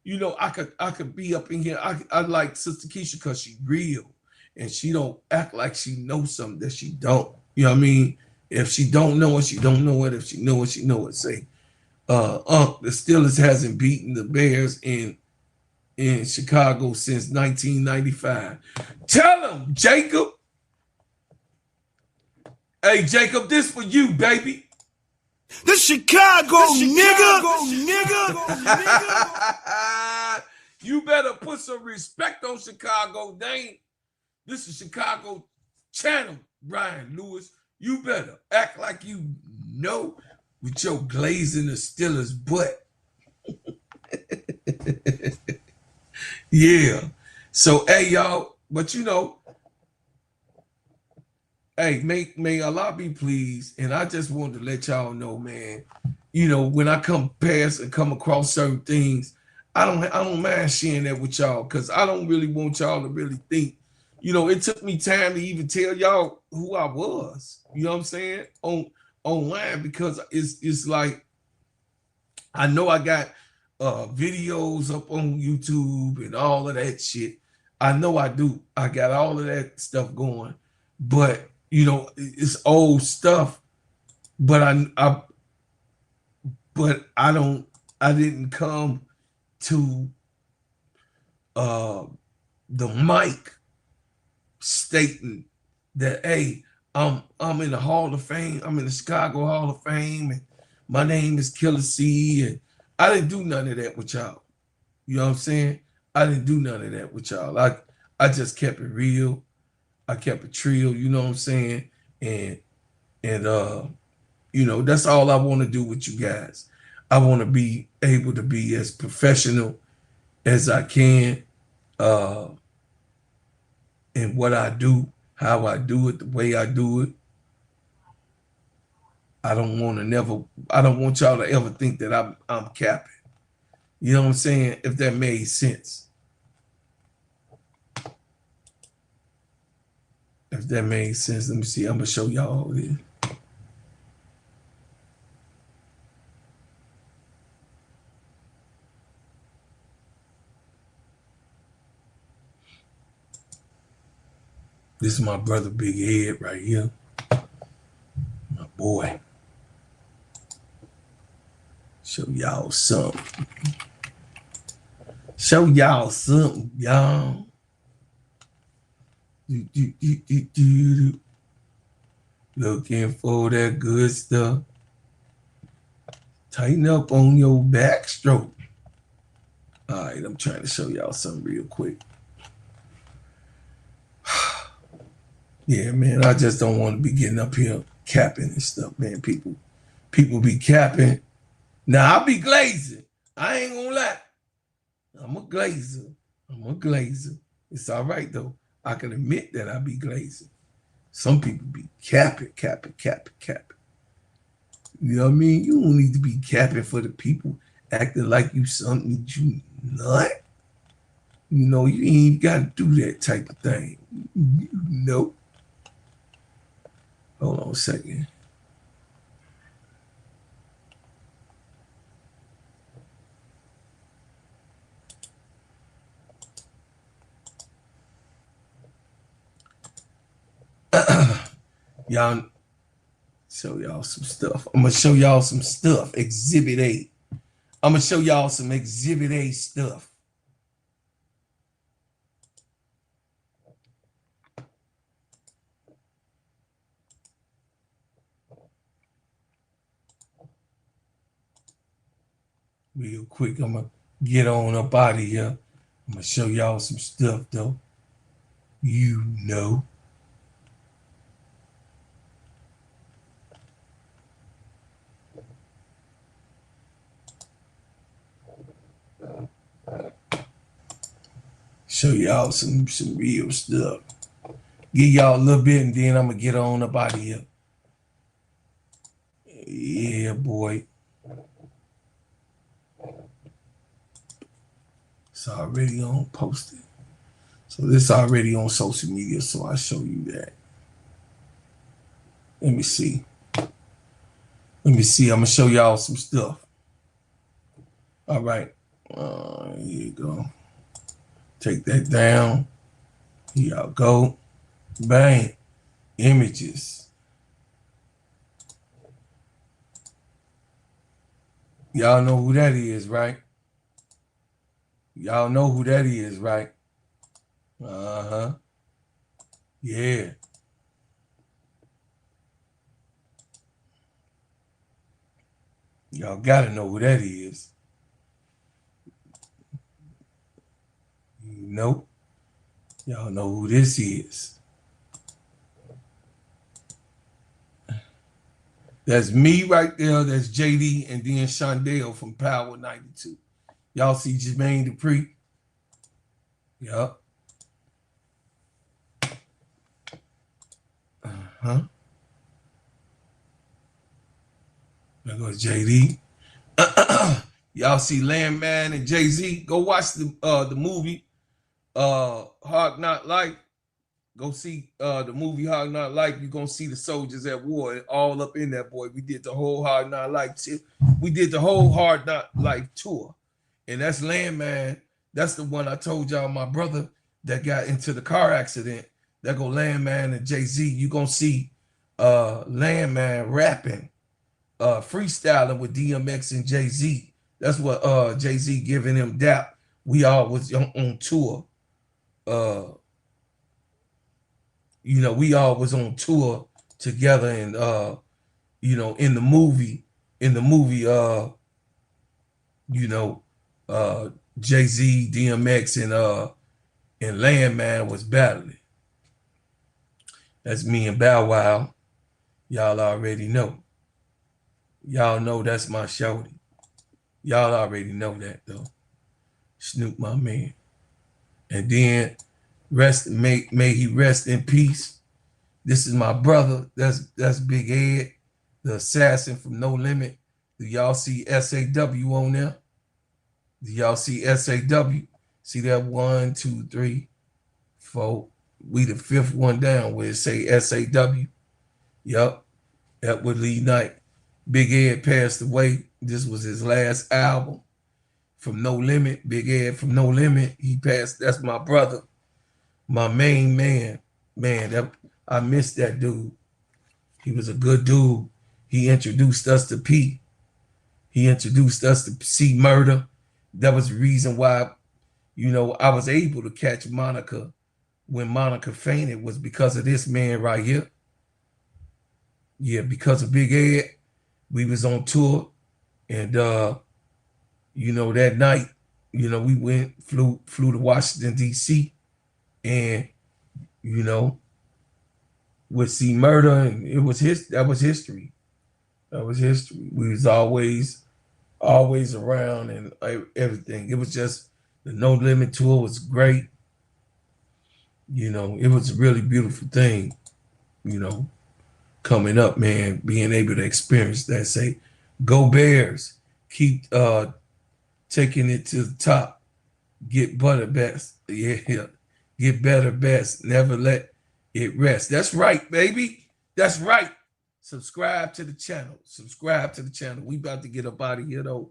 you know, I could be up in here. I like Sister KEYSHA because she real and she don't act like she knows something that she don't. You know what I mean? If she don't know it, she don't know it. If she know it, she know it. Say, the Steelers hasn't beaten the Bears in Chicago since 1995. Tell him, Jacob. Hey, Jacob, this for you, baby. The Chicago nigga. You better put some respect on Chicago name. This is Chicago channel, Ryan Lewis. You better act like you know with your glazing the Steelers butt. Yeah. So, hey, y'all, but you know, hey, may Allah be pleased. And I just wanted to let y'all know, man, you know, when I come past and come across certain things, I don't mind sharing that with y'all, because I don't really want y'all to really think, you know, it took me time to even tell y'all who I was, you know what I'm saying, online, because it's like, I know I got videos up on YouTube and all of that shit. I know I do. I got all of that stuff going, but you know, it's old stuff. But I didn't come to the mic stating that, hey, I'm in the Hall of Fame. I'm in the Chicago Hall of Fame, and my name is Killer C, and I didn't do none of that with y'all. You know what I'm saying? I didn't do none of that with y'all. I just kept it real. I kept it trill, you know what I'm saying? And you know, that's all I want to do with you guys. I want to be able to be as professional as I can in what I do, how I do it, the way I do it. I don't want y'all to ever think that I'm capping. You know what I'm saying? If that made sense. If that made sense, let me see. I'm gonna show y'all this. This is my brother Big Ed right here. My boy. Show y'all something. Show y'all something, y'all. Looking for that good stuff. Tighten up on your backstroke. All right, I'm trying to show y'all something real quick. Yeah, man, I just don't want to be getting up here capping and stuff, man. People be capping. Now, I'll be glazing. I ain't gonna lie. I'm a glazer. It's all right, though. I can admit that I be glazing. Some people be capping. You know what I mean? You don't need to be capping for the people acting like you something you not. You know, you ain't got to do that type of thing. You know. Hold on a second. Y'all, show y'all some stuff. I'm gonna show y'all some stuff. Exhibit A. I'm gonna show y'all some Exhibit A stuff. Real quick, I'm gonna get on up out of here. I'm gonna show y'all some stuff though. You know. Show y'all some real stuff. Give y'all a little bit and then I'm gonna get on up out of here. Yeah, boy. It's already on posted. So this already on social media, so I'll show you that. Let me see. I'm gonna show y'all some stuff. All right. Here you go. Take that down. Here y'all go. Bang. Images. Y'all know who that is, right? Y'all know who that is, right? Uh-huh. Yeah. Y'all gotta know who that is. Nope. Y'all know who this is. That's me right there. That's JD and then Shondale from Power 92. Y'all see Jermaine Dupri? Yup. Uh-huh. There goes JD. Y'all see Landman and Jay-Z. Go watch the movie Hard Knock Life. Go see the movie Hard Knock Life. You're gonna see the soldiers at war all up in that, boy. We did the whole Hard Knock Life. We did the whole Hard Knock Life tour. And that's Landman. That's the one I told y'all, my brother that got into the car accident. That go Landman and Jay-Z. You're gonna see Landman rapping, freestyling with DMX and Jay-Z. That's what Jay-Z giving him dap. We all was on tour. You know, we all was on tour together, and you know, in the movie, you know, Jay-Z, DMX, and Landman was battling. That's me and Bow Wow. Y'all already know. Y'all know that's my shorty. Y'all already know that though. Snoop, my man. And then may he rest in peace. This is my brother. That's Big Ed, the assassin from No Limit. Do y'all see SAW on there? Do y'all see SAW? See that 1, 2, 3, 4. We the fifth one down where it say SAW. Yup. Edward Lee Knight. Big Ed passed away. This was his last album from No Limit. Big Ed from No Limit. He passed. That's my brother. My main man. Man, I miss that dude. He was a good dude. He introduced us to P. He introduced us to C Murder. That was the reason why, you know, I was able to catch Monica when Monica fainted, was because of this man right here. Yeah, because of Big Ed, we was on tour, and you know, that night, you know, we flew to Washington, D.C., and, you know, with C Murder, and that was history. That was history. We was always around and everything. It was just, the No Limit tour was great. You know, it was a really beautiful thing, you know, coming up, man, being able to experience that. Say, go Bears, keep taking it to the top, get better best. Yeah, get better best, never let it rest. That's right, baby. That's right. Subscribe to the channel. Subscribe to the channel. We about to get up out of here though.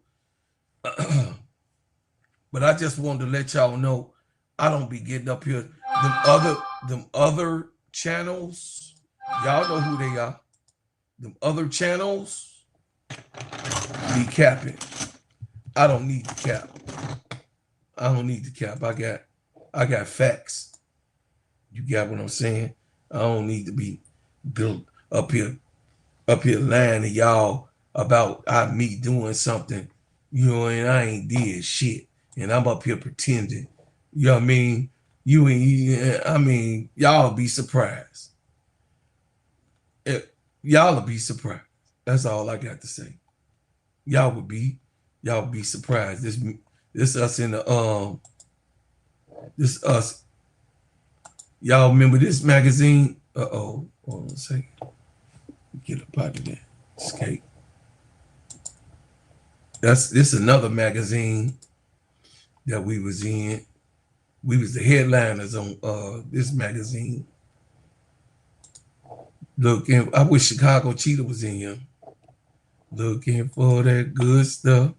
But I just wanted to let y'all know I don't be getting up here. Them other channels, y'all know who they are. Them other channels be capping. I don't need to cap. I don't need to cap. I got facts. You got what I'm saying? I don't need to be built up here lying to y'all about me doing something, you know, and I ain't did shit. And I'm up here pretending. You know what I mean? Y'all be surprised. Y'all will be surprised. That's all I got to say. Y'all be surprised. This us in the this us. Y'all remember this magazine? Hold on a second. Get up out of there. Escape. This another magazine that we was in. We was the headliners on this magazine. Looking, I wish Chicago Cheetah was in here. Looking for that good stuff.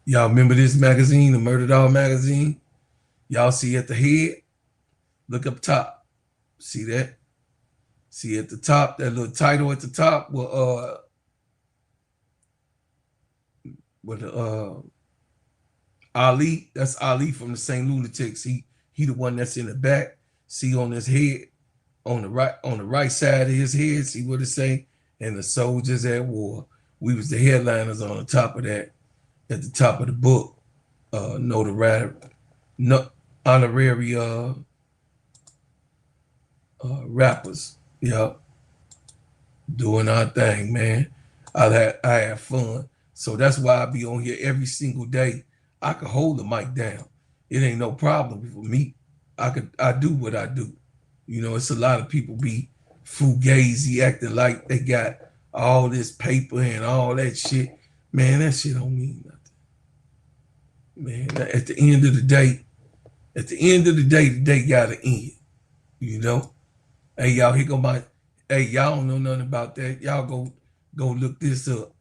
Y'all remember this magazine, the Murder Dog magazine? Y'all see at the head? Look up top. See that? See at the top, that little title at the top will Ali, that's Ali from the St. Lunatics. He the one that's in the back. See on his head, on the right side of his head, see what it say? And the soldiers at war. We was the headliners on the top of that, at the top of the book. Honorary rappers. Yep. Doing our thing, man. I have fun. So that's why I be on here every single day. I could hold the mic down. It ain't no problem for me. I do what I do. You know, it's a lot of people be fugazi, acting like they got all this paper and all that shit. Man, that shit don't mean nothing. Man, at the end of the day, the day gotta end. You know? Hey, y'all, here go my, hey, y'all don't know nothing about that. Y'all go look this up.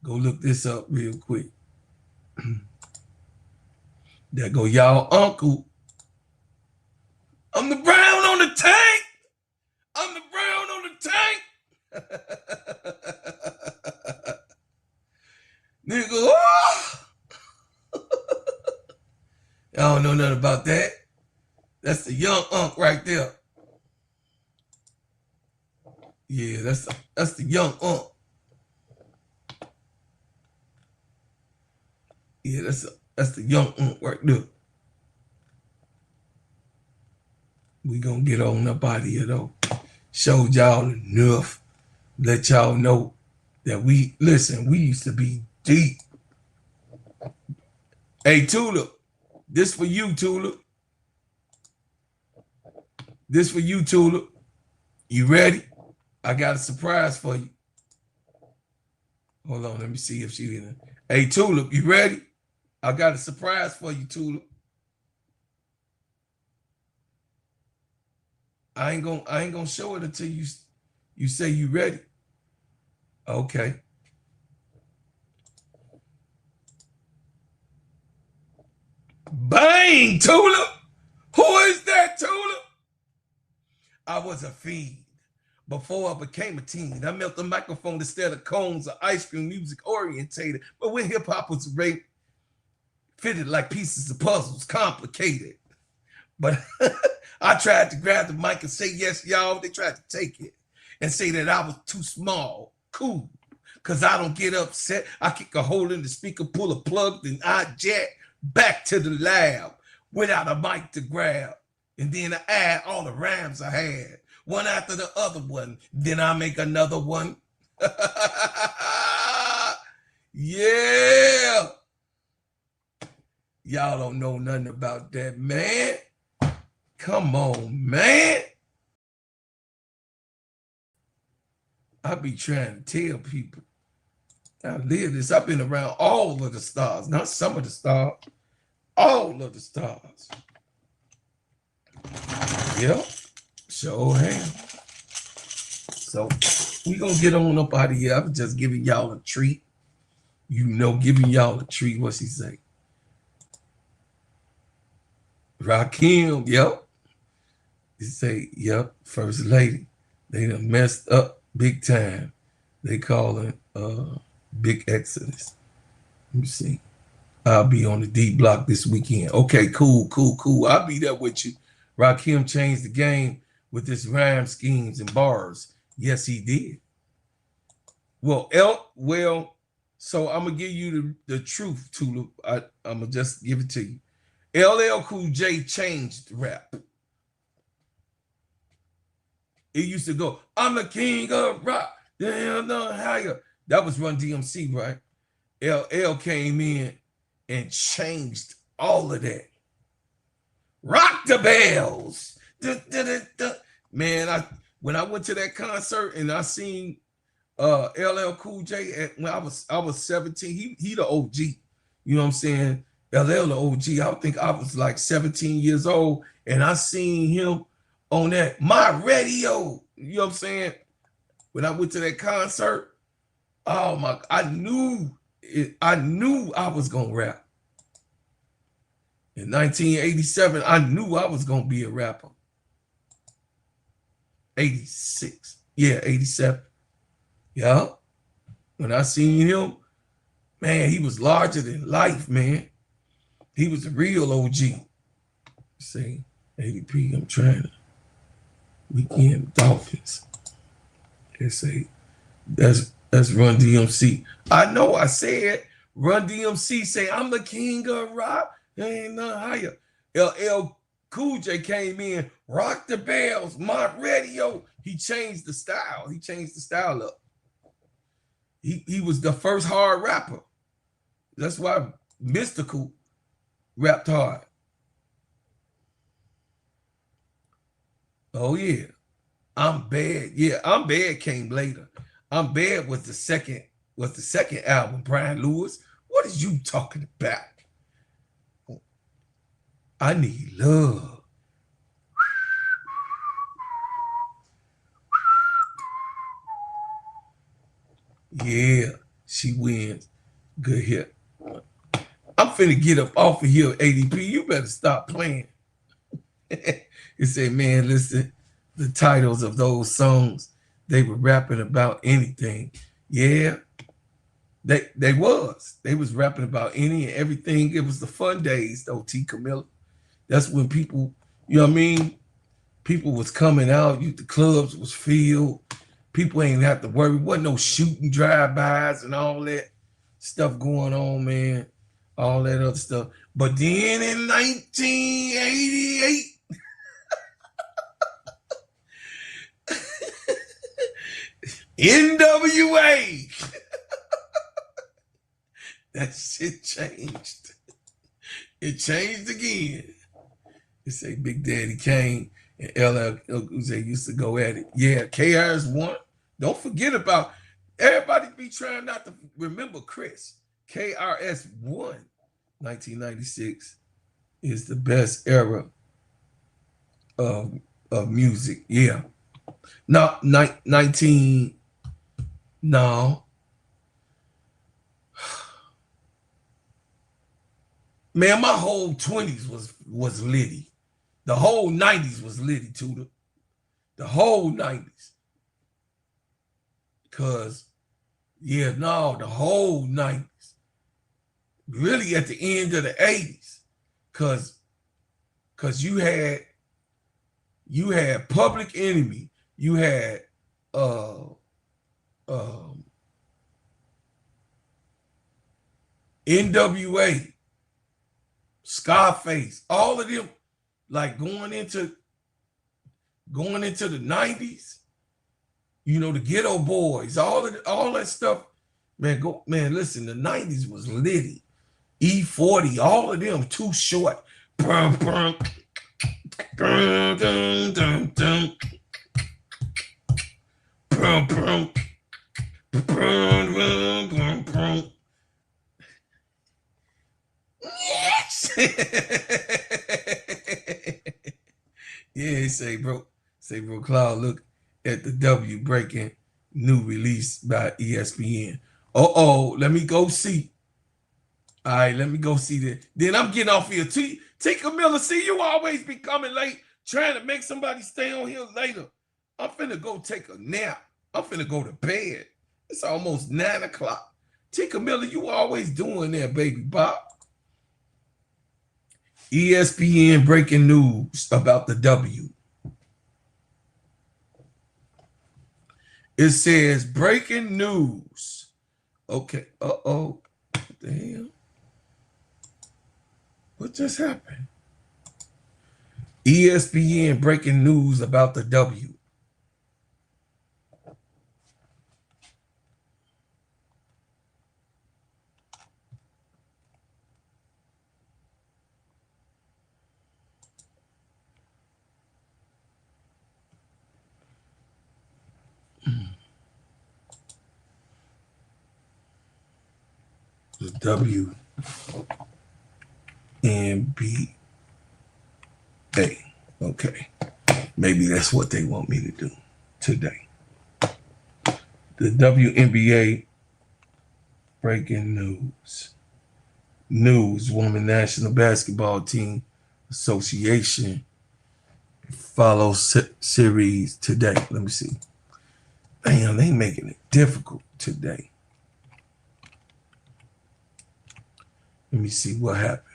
Go look this up real quick. There go y'all uncle. I'm the brown on the tank. I'm the brown on the tank. Nigga, oh! Y'all don't know nothing about that. That's the young unk right there. Yeah, that's the young unk. Yeah, that's the young unk right there. We gonna get on up out of here though. Showed y'all enough. Let y'all know that we used to be deep. Hey, Tulip, this for you, Tulip. This for you, Tulip. You ready? I got a surprise for you. Hold on, let me see if she's in there. Hey, Tulip, you ready? I got a surprise for you, Tulip. I ain't gonna show it until you say you ready. Okay. Bang, Tulip. Who is that, Tulip? I was a fiend before I became a teen. I melted the microphone instead of cones of ice cream, music orientated. But when hip hop was raped, fitted like pieces of puzzles, complicated. But I tried to grab the mic and say, yes, y'all. They tried to take it and say that I was too small. Cool. Because I don't get upset. I kick a hole in the speaker, pull a plug, then I jet back to the lab without a mic to grab. And then I add all the rhymes I had, one after the other one. Then I make another one. Yeah. Y'all don't know nothing about that, man. Come on, man. I be trying to tell people. I live this. I've been around all of the stars, not some of the stars, all of the stars. Yep, sure have. So we gonna get on up out of here. I'm just giving y'all a treat. You know, giving y'all a treat. What's he say? Rakim, yep. He say, yep, First Lady. They done messed up big time. They call it Big Exodus. Let me see. I'll be on the D block this weekend. Okay, cool. I'll be there with you. Rakim changed the game with his rhyme schemes and bars. Yes, he did. Well, so I'm going to give you the truth, Tulip. I'm going to just give it to you. LL Cool J changed rap. It used to go, I'm the king of rock. That was Run DMC, right? LL came in and changed all of that. Rock the bells. Man, when I went to that concert and I seen LL Cool J when I was 17, he the OG. You know what I'm saying? LL the OG. I think I was like 17 years old and I seen him on that my radio. You know what I'm saying? When I went to that concert, oh my, I knew I was gonna rap. In 1987, I knew I was gonna be a rapper. 86. Yeah, 87. Yeah. When I seen him, man, he was larger than life, man. He was a real OG. See, ADP, I'm trying to weekend Dolphins. They say that's Run DMC. I know I said Run DMC say I'm the king of rock. There ain't nothing higher. LL Cool J came in, rock the bells, my radio. He changed the style. He changed the style up. He was the first hard rapper. That's why Mystical rapped hard. Oh yeah. I'm Bad. Yeah, I'm Bad came later. I'm Bad was the second album, Brian Lewis. What are you talking about? I Need Love. Yeah, she wins. Good hit. I'm finna get up off of here, ADP. You better stop playing. He said, man, listen, the titles of those songs, they were rapping about anything. Yeah, they was rapping about any and everything. It was the fun days, though, T. Camilla. That's when people, you know what I mean? People was coming out. The clubs was filled. People ain't have to worry. Wasn't no shooting drive-bys and all that stuff going on, man. All that other stuff. But then in 1988, NWA, that shit changed. It changed again. They say Big Daddy Kane and LL Uzi used to go at it. Yeah, KRS-One. Don't forget about, everybody be trying not to remember Chris. KRS-One, 1996 is the best era of music. Yeah. No, 19, no. Man, my whole 20s was litty. The whole 90s was litty, Tudor. The whole 90s. Because, yeah, no, the whole 90s. Really at the end of the 80s. Because you had Public Enemy. You had NWA, Scarface, all of them, like going into the 90s, you know, the Ghetto Boys, all that stuff, man. Listen, the 90s was litty. E40, all of them, Too Short. Brum, brum, dun, dun, dun, dun. Brum, brum, brum, brum, brum, brum. Yes. Yeah, say bro, Cloud, look at the W breaking new release by ESPN. Let me go see. All right, let me go see that. Then I'm getting off here. T. Camilla, see, you always be coming late, trying to make somebody stay on here later. I'm finna go take a nap. I'm finna go to bed. It's almost 9 o'clock. T. Camilla, you always doing that, baby Bob. ESPN breaking news about the W. It says breaking news. Okay. Uh-oh. What the hell? What just happened? ESPN breaking news about the W. The WNBA. Okay. Maybe that's what they want me to do today. The WNBA breaking news. Women National Basketball Team Association follow series today. Let me see. Damn, they making it difficult today. Let me see what happened.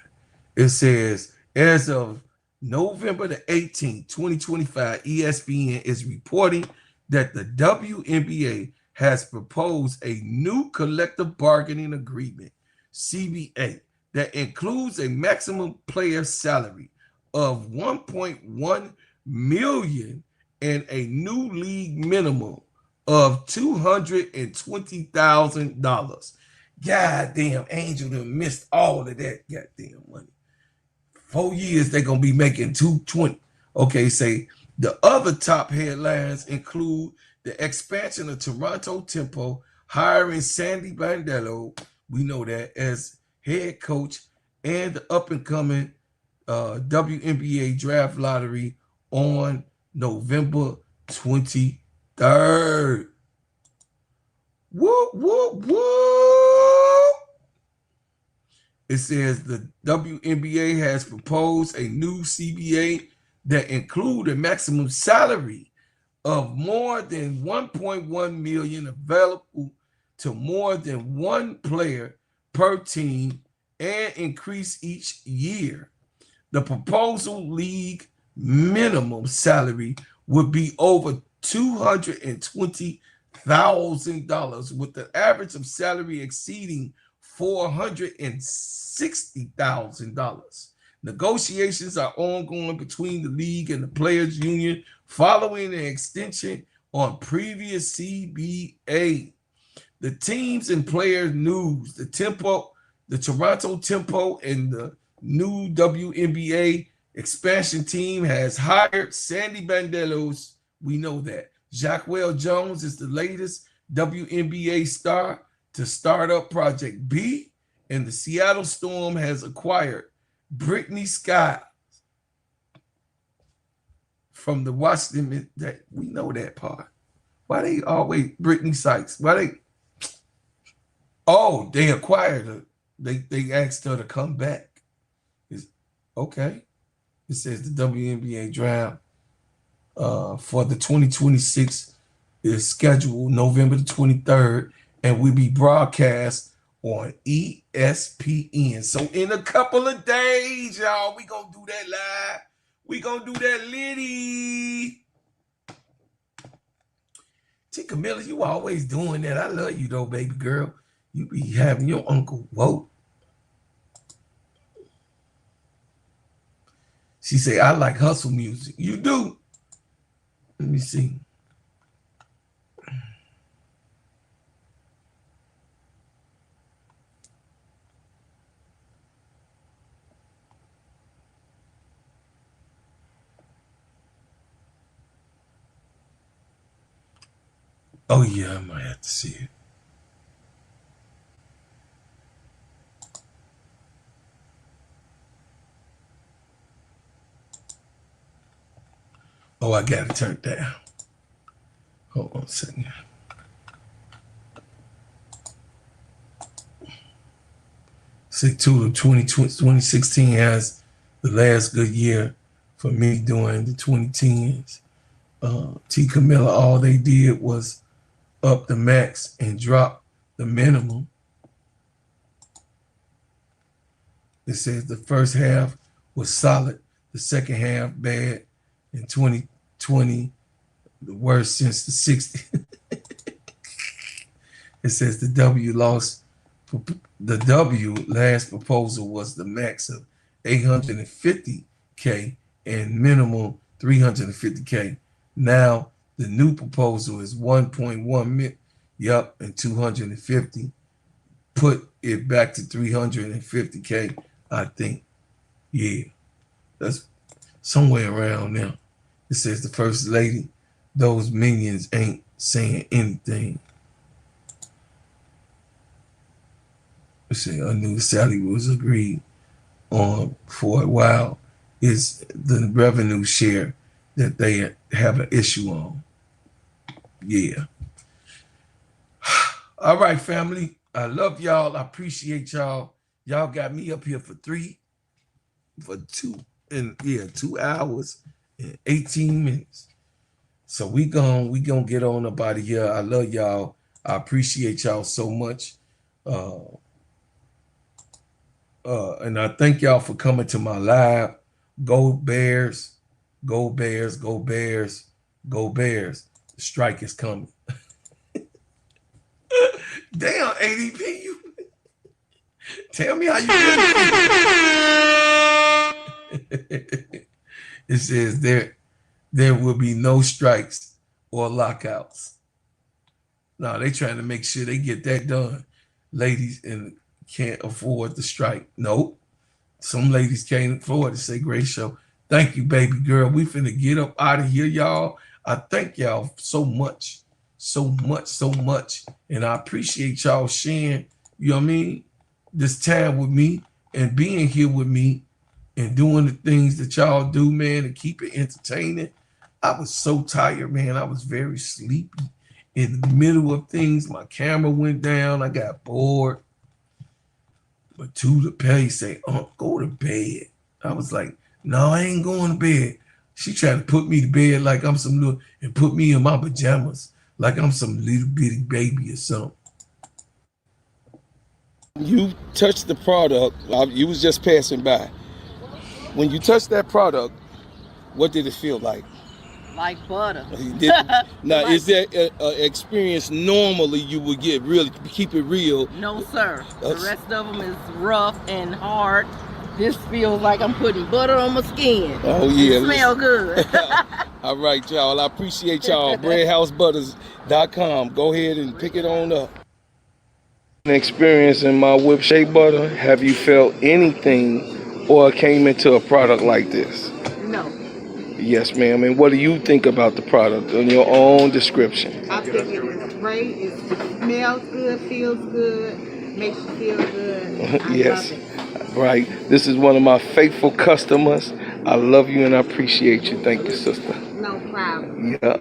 It says, as of November the 18th, 2025, ESPN is reporting that the WNBA has proposed a new collective bargaining agreement, CBA, that includes a maximum player salary of $1.1 million and a new league minimum of $220,000. Goddamn, Angel done missed all of that goddamn money. 4 years they're gonna be making $220. Okay, say the other top headlines include the expansion of Toronto Tempo, hiring Sandy Bandello, we know that, as head coach, and the up-and-coming WNBA draft lottery on November 23rd. Whoop, whoop, whoop. It says the WNBA has proposed a new CBA that include a maximum salary of more than $1.1 million available to more than one player per team and increase each year. The proposal league minimum salary would be over $220,000, with the average of salary exceeding $460,000. Negotiations are ongoing between the league and the players' union following an extension on previous CBA. The teams and players news: the Toronto Tempo and the new WNBA expansion team has hired Sandy Bandelos. We know that. Jacquel Jones is the latest WNBA star to start up Project B, and the Seattle Storm has acquired Brittany Skiles from the Washington. That we know that part. Why they always Brittany Sykes? Why they? Oh, they acquired her. They asked her to come back. Okay. It says the WNBA draft for the 2026 is scheduled November the 23rd and will be broadcast on ESPN. So in a couple of days, y'all, we gonna do that live. We gonna do that litty. T. Camilla, you always doing that. I love you though, baby girl. You be having your uncle vote. She say, I like hustle music. You do. Let me see. Oh yeah, I might have to see it. Oh, I got to turn it down. Hold on a second. Say 2016 has the last good year for me during the 2010s. T. Camilla, all they did was up the max and drop the minimum. It says the first half was solid, the second half bad. In 2020, the worst since the 60s. It says the W last proposal was the max of $850K and minimum $350K. Now the new proposal is 1.1 million. Yup, and 250. Put it back to 350K, I think. Yeah, that's somewhere around now. It says the first lady, those minions ain't saying anything. It says a new salary was agreed on for a while. Is the revenue share that they have an issue on. Yeah. All right, family. I love y'all. I appreciate y'all. Y'all got me up here for 2 hours in 18 minutes. So we gonna get on up out of here. I love y'all. I appreciate y'all so much. And I thank y'all for coming to my live. Go Bears, go Bears, go Bears, go Bears. The strike is coming. Damn, ADP, you tell me how you feel. It says there will be no strikes or lockouts. No, they trying to make sure they get that done. Ladies and can't afford the strike. Nope. Some ladies can't afford to say great show. Thank you, baby girl. We finna get up out of here, y'all. I thank y'all so much. So much. And I appreciate y'all sharing, you know what I mean, this time with me and being here with me and doing the things that y'all do, man, and keep it entertaining. I was so tired, man. I was very sleepy. In the middle of things, my camera went down. I got bored. But to pay say, go to bed. I was like, no, I ain't going to bed. She tried to put me to bed like I'm some little, and put me in my pajamas like I'm some little bitty baby or something. You touched the product. You was just passing by. When you touched that product, what did it feel like? Like butter. Now, like, is that an experience normally you would get, really, keep it real? No, sir. The rest of them is rough and hard. This feels like I'm putting butter on my skin. Oh, yeah. It smell good. All right, y'all. I appreciate y'all. BreadHouseButters.com. Go ahead and pick it on up. Experience in my whipped shea butter, have you felt anything or came into a product like this? No. Yes, ma'am. And what do you think about the product in your own description? I think it's great. It smells good, feels good, makes you feel good. Yes. I love it. Right. This is one of my faithful customers. I love you and I appreciate you. Thank you, sister. No problem. Yeah.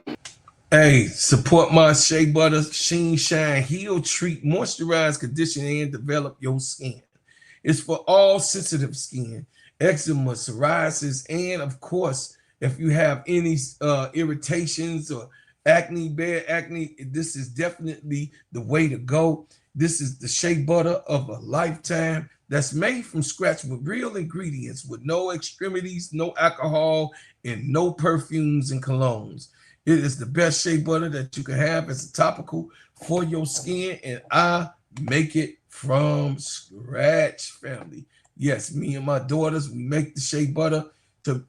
Hey, support my shea butter, sheen, shine, heal, treat, moisturize, condition, and develop your skin. It's for all sensitive skin, eczema, psoriasis, and of course, if you have any irritations or acne, bad acne, this is definitely the way to go. This is the shea butter of a lifetime that's made from scratch with real ingredients, with no extremities, no alcohol, and no perfumes and colognes. It is the best shea butter that you can have as a topical for your skin, and I make it from scratch, family. Yes, me and my daughters, we make the shea butter to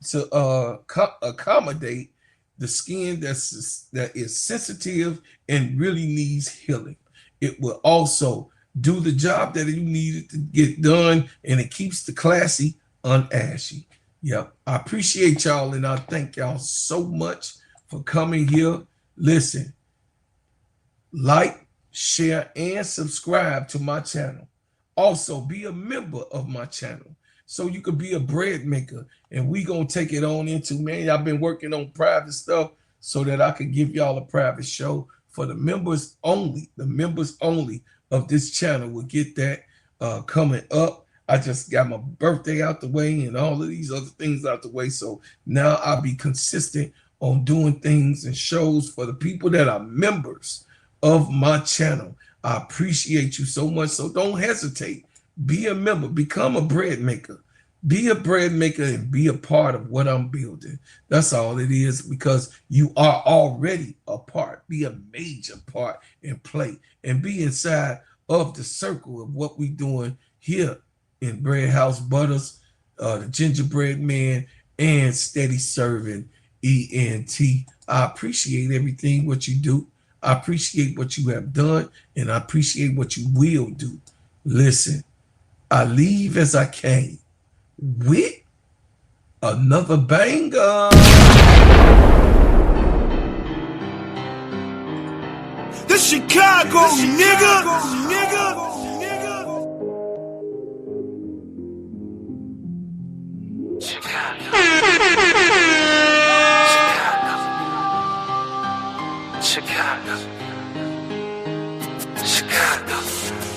accommodate the skin that is sensitive and really needs healing. It will also do the job that you need it to get done, and it keeps the classy unashy. Yep, I appreciate y'all, and I thank y'all so much for coming here. Listen, like, share, and subscribe to my channel. Also, be a member of my channel so you could be a bread maker, and we gonna take it on into, man, I've been working on private stuff so that I could give y'all a private show for the members only. The members only of this channel will get that coming up. I just got my birthday out the way and all of these other things out the way, so now I'll be consistent on doing things and shows for the people that are members of my channel. I appreciate you so much, so don't hesitate. Be a member, become a bread maker. Be a bread maker and be a part of what I'm building. That's all it is, because you are already a part. Be a major part and play and be inside of the circle of what we're doing here in Bread House Butters, the Gingerbread Man, and Steady Serving ENT. I appreciate everything what you do. I appreciate what you have done, and I appreciate what you will do. Listen, I leave as I came with another banger. The Chicago, nigga.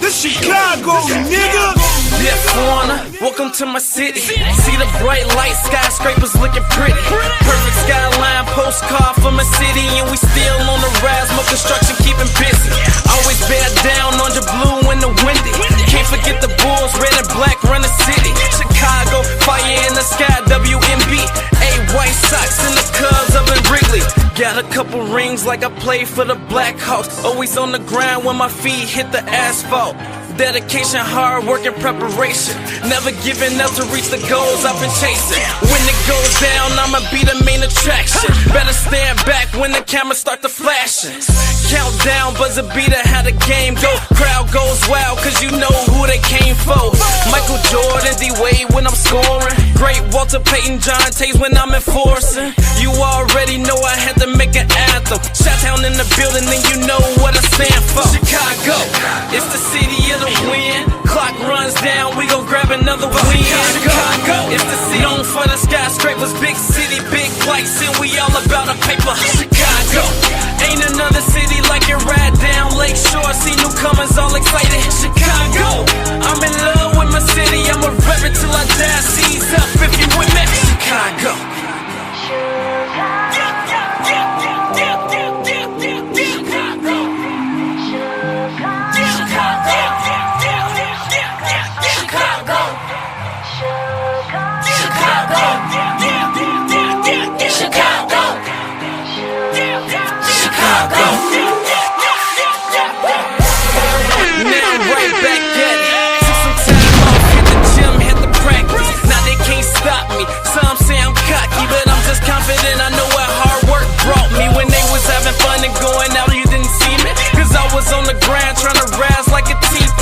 The Chicago, nigga. be a foreigner. Welcome to my city. See the bright lights, skyscrapers looking pretty. Perfect skyline, postcard from a city, and we still on the rise. More construction keeping busy. Always bear down on your blue in the windy. Can't forget the Bulls, red and black run the city. Chicago, fire in the sky, WMB. White Sox and the Cubs up in Wrigley. Got a couple rings like I play for the Blackhawks. Always on the ground when my feet hit the asphalt. Dedication, hard work, and preparation. Never giving up to reach the goals I've been chasing. When it goes down, I'ma be the main attraction. Better stand back when the cameras start to flashing. Countdown, buzzer beater, how the game go. Crowd goes wild, cause you know who they came for. Michael Jordan, D-Wade when I'm scoring. Great Walter Payton, John Tays when I'm enforcing. You already know I had to make an anthem. Shot-town in the building, and you know what I stand for. Chicago, it's the city of the win. Clock runs down, we gon' grab another win. Chicago, it's the city known for the skyscrapers. Big city, big flights, and we all about the paper. Chicago, ain't another city like